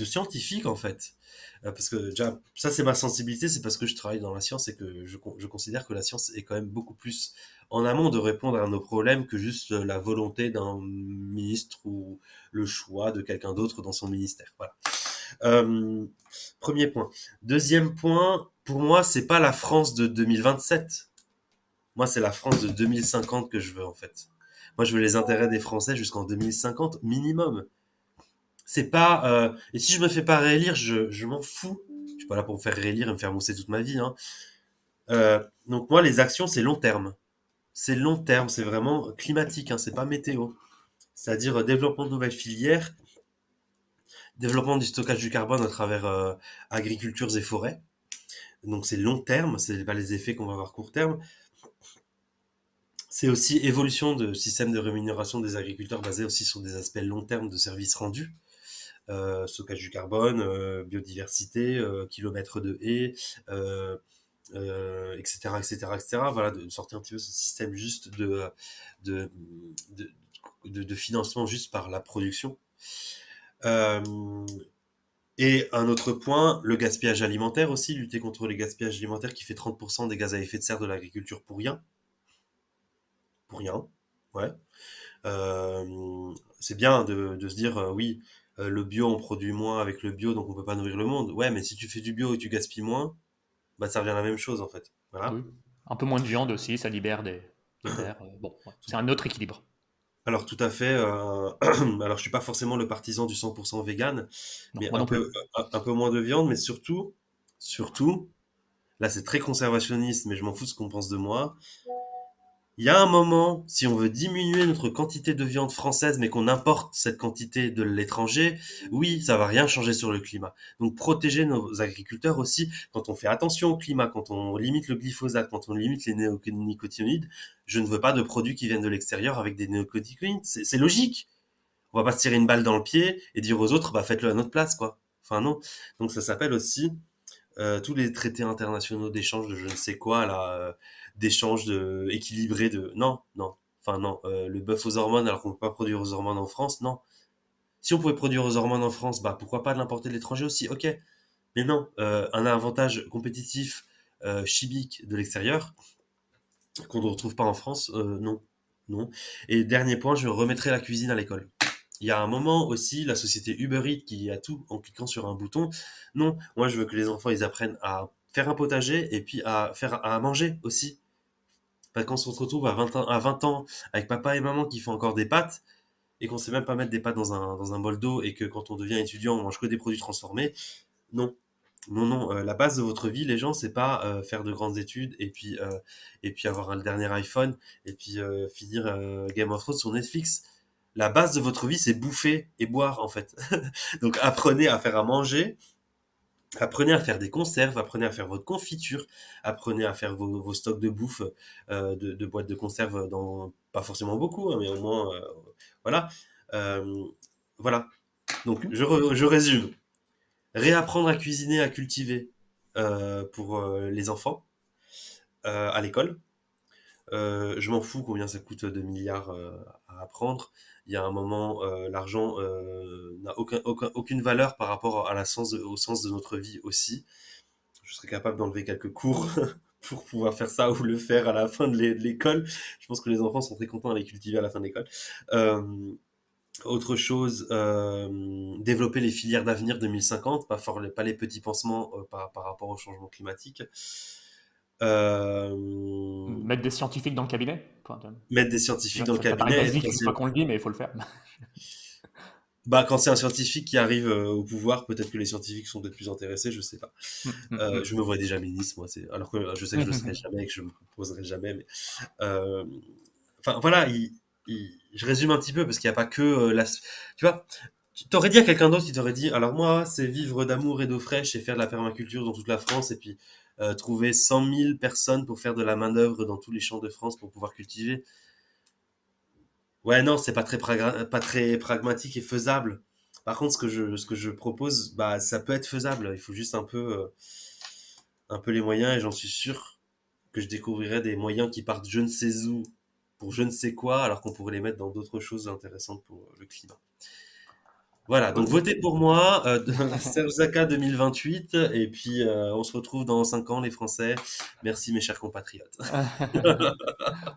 scientifiques, en fait. Parce que déjà, ça c'est ma sensibilité, c'est parce que je travaille dans la science et que je considère que la science est quand même beaucoup plus en amont de répondre à nos problèmes que juste la volonté d'un ministre ou le choix de quelqu'un d'autre dans son ministère. Voilà. Euh, Premier point. Deuxième point, pour moi, c'est pas la France de 2027. Moi, c'est la France de 2050 que je veux, en fait. Moi, je veux les intérêts des Français jusqu'en 2050 minimum. C'est pas. Et si je me fais pas réélire, je m'en fous. Je suis pas là pour me faire réélire et me faire mousser toute ma vie, hein. Donc moi, les actions, c'est long terme. C'est long terme, c'est vraiment climatique, hein, c'est pas météo. C'est-à-dire développement de nouvelles filières, développement du stockage du carbone à travers agricultures et forêts. Donc c'est long terme, c'est pas les effets qu'on va avoir court terme. C'est aussi évolution de système de rémunération des agriculteurs basé aussi sur des aspects long terme de services rendus. Stockage du carbone, biodiversité, kilomètres de haies, etc., etc., etc. Voilà, de sortir un petit peu ce système juste de, de, de financement juste par la production. Euh, et un autre point, le gaspillage alimentaire aussi, lutter contre les gaspillages alimentaires qui fait 30% des gaz à effet de serre de l'agriculture pour rien. Pour rien, ouais. C'est bien de se dire, oui, le bio, on produit moins avec le bio, donc on peut pas nourrir le monde. Ouais, mais si tu fais du bio et tu gaspilles moins, bah ça revient à la même chose en fait. Voilà. Oui. Un peu moins de viande aussi, ça libère des terres. Bon, ouais. C'est un autre équilibre. Alors tout à fait. Alors je suis pas forcément le partisan du 100% vegan, Non, mais moi non plus. un peu moins de viande, mais surtout, là c'est très conservationniste, mais je m'en fous de ce qu'on pense de moi. Il y a un moment, si on veut diminuer notre quantité de viande française, mais qu'on importe cette quantité de l'étranger, oui, ça va rien changer sur le climat. Donc protéger nos agriculteurs aussi, quand on fait attention au climat, quand on limite le glyphosate, quand on limite les néonicotinoïdes, je ne veux pas de produits qui viennent de l'extérieur avec des néonicotinoïdes. C'est logique. On va pas se tirer une balle dans le pied et dire aux autres, bah faites-le à notre place, quoi. Enfin non. Donc ça s'appelle aussi tous les traités internationaux d'échange de je ne sais quoi là, d'échange de équilibré de non, non. Enfin non, le bœuf aux hormones alors qu'on peut pas produire aux hormones en France, non. Si on pouvait produire aux hormones en France, bah pourquoi pas de l'importer de l'étranger aussi, ok. Mais non, un avantage compétitif chimique de l'extérieur qu'on ne retrouve pas en France, non, non. Et dernier point, je remettrai la cuisine à l'école. Il y a un moment aussi, la société Uber Eats qui a tout en cliquant sur un bouton. Non, moi je veux que les enfants ils apprennent à faire un potager et puis à faire à manger aussi. Parce qu'on se retrouve à 20 ans avec papa et maman qui font encore des pâtes et qu'on sait même pas mettre des pâtes dans un bol d'eau et que quand on devient étudiant on mange que des produits transformés. Non, non, non. La base de votre vie, les gens, c'est pas faire de grandes études et puis avoir le dernier iPhone et puis finir Game of Thrones sur Netflix. La base de votre vie, c'est bouffer et boire en fait. Donc apprenez à faire à manger, apprenez à faire des conserves, apprenez à faire votre confiture, apprenez à faire vos stocks de bouffe, de boîtes de conserve dans pas forcément beaucoup, hein, mais au moins voilà. Euh, voilà. Donc je résume. Réapprendre à cuisiner, à cultiver pour les enfants à l'école. Je m'en fous combien ça coûte de milliards à apprendre. Il y a un moment, l'argent n'a aucune valeur par rapport à au sens de notre vie aussi. Je serais capable d'enlever quelques cours pour pouvoir faire ça ou le faire à la fin de l'école. Je pense que les enfants sont très contents à les cultiver à la fin de l'école. Euh, Autre chose, développer les filières d'avenir 2050, pas les petits pansements par rapport au changement climatique. Euh, Mettre des scientifiques dans le cabinet. Enfin, Mettre des scientifiques dans le ça paraît cabinet. basique une fois qu'on le dit, mais il faut le faire. Bah, quand c'est un scientifique qui arrive au pouvoir, peut-être que les scientifiques sont peut-être plus intéressés, je sais pas. Je me vois déjà ministre, moi, alors que je sais que je le serai jamais et que je me proposerai jamais, mais euh, enfin voilà, je résume un petit peu parce qu'il n'y a pas que tu vois, tu t'aurais dit à quelqu'un d'autre, il t'aurait dit, alors moi, c'est vivre d'amour et d'eau fraîche et faire de la permaculture dans toute la France et puis trouver 100 000 personnes pour faire de la main-d'œuvre dans tous les champs de France pour pouvoir cultiver. Ouais, non, c'est pas très pragmatique et faisable. Par contre, ce que je propose, bah, ça peut être faisable. Il faut juste un peu les moyens et j'en suis sûr que je découvrirai des moyens qui partent je ne sais où pour je ne sais quoi, alors qu'on pourrait les mettre dans d'autres choses intéressantes pour le climat. Voilà, donc Ok. votez pour moi, Serge Zaka 2028, et puis on se retrouve dans 5 ans, les Français. Merci mes chers compatriotes.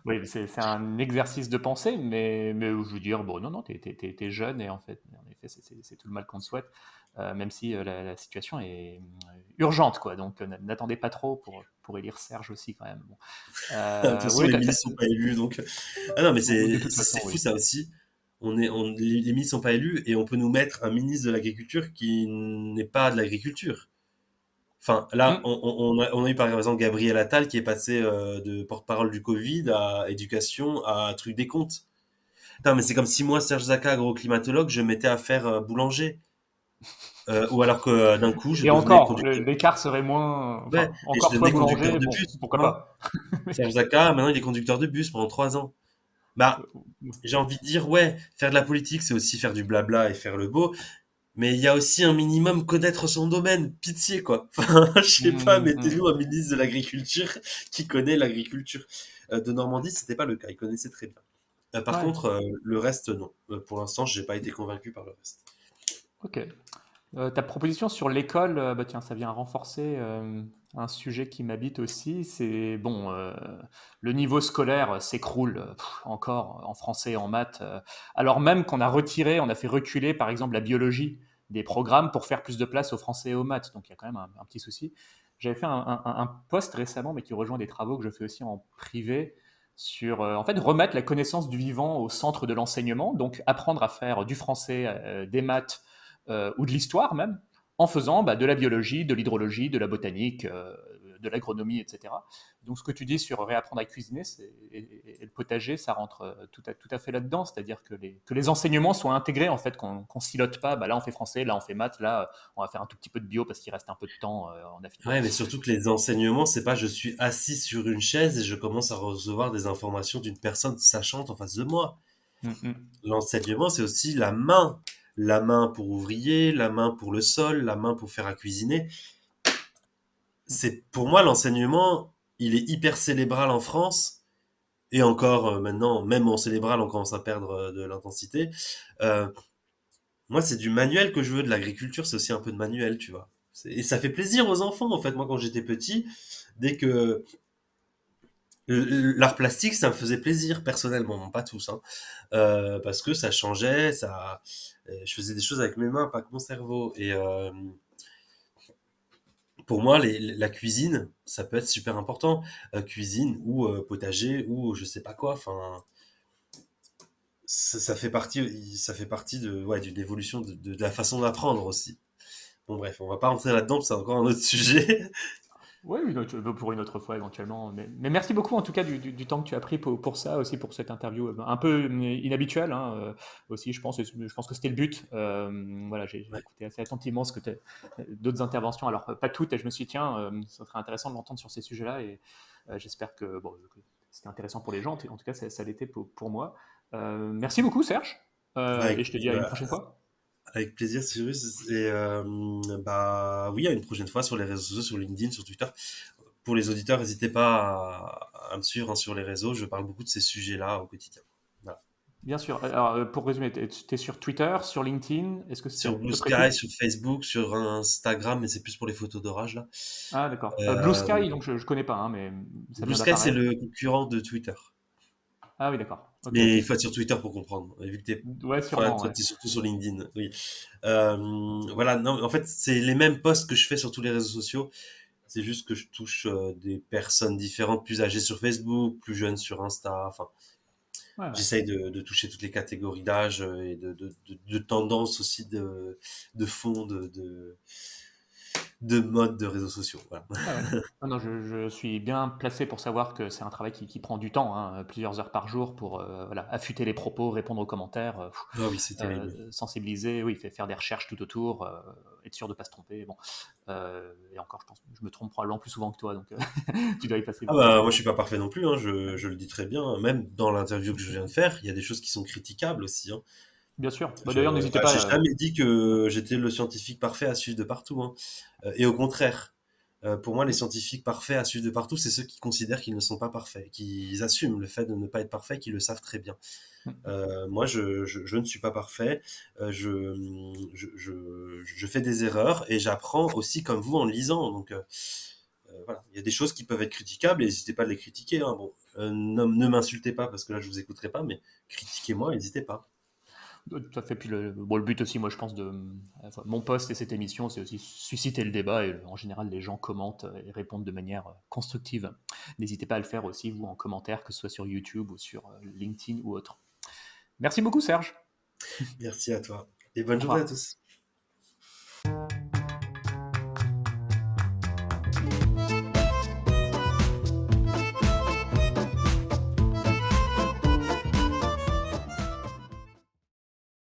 Oui, c'est un exercice de pensée, mais je veux dire, bon, non, non, t'es jeune et en fait, en effet, c'est tout le mal qu'on te souhaite, même si la situation est urgente, quoi. Donc, n'attendez pas trop pour élire Serge aussi, quand même. Bon. De toute façon, Oui, les ministres sont pas élus, donc. Ah non, mais de toute façon, c'est fou oui. ça aussi. Les ministres sont pas élus et on peut nous mettre un ministre de l'agriculture qui n'est pas de l'agriculture. Enfin, là, Hmm. on a eu par exemple Gabriel Attal qui est passé de porte-parole du Covid à éducation à truc des comptes. Putain, mais c'est comme si moi, Serge Zaka, agroclimatologue, je me mettais à faire boulanger. Ou alors que d'un coup, je Et devenais encore, conducteur. l'écart serait moins. Ouais, Enfin, et je encore toi, devenais conducteur boulanger, de bon, bus, tu pourquoi vois. pas. Serge Zaka, maintenant, il est conducteur de bus pendant 3 ans. Bah, j'ai envie de dire, ouais, faire de la politique, c'est aussi faire du blabla et faire le beau, mais il y a aussi un minimum connaître son domaine. Pitié, quoi. Enfin, je sais pas, mettez-nous un ministre de l'Agriculture qui connaît l'agriculture. De Normandie, c'était pas le cas, il connaissait très bien. Par Ouais, contre, le reste, non. Pour l'instant, j'ai pas été convaincu par le reste. ok. Ta proposition sur l'école, bah tiens, ça vient renforcer un sujet qui m'habite aussi. C'est bon, le niveau scolaire s'écroule encore en français et en maths, alors même qu'on a retiré, on a fait reculer par exemple la biologie des programmes pour faire plus de place aux français et aux maths. Donc il y a quand même un petit souci. J'avais fait un post récemment, mais qui rejoint des travaux que je fais aussi en privé, sur en fait remettre la connaissance du vivant au centre de l'enseignement, donc apprendre à faire du français, des maths ou de l'histoire même, en faisant de la biologie, de l'hydrologie, de la botanique, de l'agronomie, etc. Donc ce que tu dis sur réapprendre à cuisiner et le potager, ça rentre tout à fait là-dedans, c'est-à-dire que les enseignements soient intégrés, en fait, qu'on silote pas, là on fait français, là on fait maths, là on va faire un tout petit peu de bio parce qu'il reste un peu de temps en affilée. Ouais, mais surtout que les enseignements, c'est pas je suis assis sur une chaise et je commence à recevoir des informations d'une personne sachante en face de moi. Mm, mm. L'enseignement, c'est aussi la main. La main pour ouvrier, la main pour le sol, la main pour faire à cuisiner. C'est pour moi l'enseignement, il est hyper célébral en France et encore maintenant, même en célébral, on commence à perdre de l'intensité. Euh, Moi, c'est du manuel que je veux. De l'agriculture, c'est aussi un peu de manuel, tu vois. Et ça fait plaisir aux enfants, en fait. Moi, quand j'étais petit, dès que l'art plastique, ça me faisait plaisir personnellement, bon, pas tous, hein. Parce que ça changeait, je faisais des choses avec mes mains, pas avec mon cerveau. Et pour moi, la cuisine, ça peut être super important. Cuisine ou potager ou je sais pas quoi. Enfin, ça fait partie ouais, d'une évolution de la façon d'apprendre aussi. Bon, bref, on va pas rentrer là-dedans, c'est encore un autre sujet. Oui, pour une autre fois éventuellement. Mais merci beaucoup en tout cas du temps que tu as pris pour ça, aussi pour cette interview un peu inhabituelle, hein, aussi, je pense que c'était le but. Voilà, j'ai Ouais. écouté assez attentivement ce que d'autres interventions, alors pas toutes, et je me suis dit, tiens, ça serait intéressant de l'entendre sur ces sujets-là, et j'espère que c'était intéressant pour les gens, en tout cas ça l'était pour moi. Merci beaucoup Serge, Bah, et je te dis à une bah, prochaine fois. avec plaisir, Cyrus. Et bah oui, à une prochaine fois sur les réseaux sociaux, sur LinkedIn, sur Twitter. Pour les auditeurs, n'hésitez pas à me suivre hein, sur les réseaux. Je parle beaucoup de ces sujets-là au quotidien. Voilà. Bien sûr. Alors, pour résumer, tu es sur Twitter, sur LinkedIn, est-ce que c'est Sur Blue d'autres Sky, réseaux? sur Facebook, sur Instagram, mais c'est plus pour les photos d'orage là. Ah, d'accord. Blue Euh, Sky, donc je connais pas, hein, mais ça Blue vient Sky, c'est d'apparaître. le concurrent de Twitter. Ah oui, d'accord. Ok, Mais ok. il faut être sur Twitter pour comprendre. Et vu que Ouais, sûrement, toi, ouais. t'es surtout sur LinkedIn, oui. Euh, voilà, non, en fait, c'est les mêmes posts que je fais sur tous les réseaux sociaux. C'est juste que je touche des personnes différentes, plus âgées sur Facebook, plus jeunes sur Insta. Enfin, Ouais, ouais. j'essaye de toucher toutes les catégories d'âge et de tendances aussi, de fond, de mode de réseaux sociaux. Voilà. Ouais, ouais. Ah non, je suis bien placé pour savoir que c'est un travail qui prend du temps, hein, plusieurs heures par jour pour voilà, affûter les propos, répondre aux commentaires, Ah oui, c'est terrible. sensibiliser, oui, faire des recherches tout autour, être sûr de ne pas se tromper. Bon. Et encore, je pense que je me trompe probablement plus souvent que toi, donc tu dois y passer Ah beaucoup de bah, temps. moi, je suis pas parfait non plus, hein, je le dis très bien. Même dans l'interview que je viens de faire, il y a des choses qui sont critiquables aussi, hein. Bien sûr. D'ailleurs, n'hésitez J'ai pas. jamais dit que j'étais le scientifique parfait à suivre de partout, hein. Et au contraire, pour moi, les scientifiques parfaits à suivre de partout, c'est ceux qui considèrent qu'ils ne sont pas parfaits, qui assument le fait de ne pas être parfait, qui le savent très bien. Moi, je ne suis pas parfait. Je fais des erreurs et j'apprends aussi comme vous en lisant. Donc, voilà, il y a des choses qui peuvent être critiquables et n'hésitez pas à les critiquer, hein. Bon, ne m'insultez pas parce que là, je vous écouterai pas, mais critiquez-moi, n'hésitez pas. Tout à fait. Puis bon, le but aussi, moi, je pense, enfin, mon poste et cette émission, c'est aussi susciter le débat. Et en général, les gens commentent et répondent de manière constructive. N'hésitez pas à le faire aussi, vous, en commentaire, que ce soit sur YouTube ou sur LinkedIn ou autre. Merci beaucoup, Serge. Merci à toi et bonne Au journée à revoir. tous.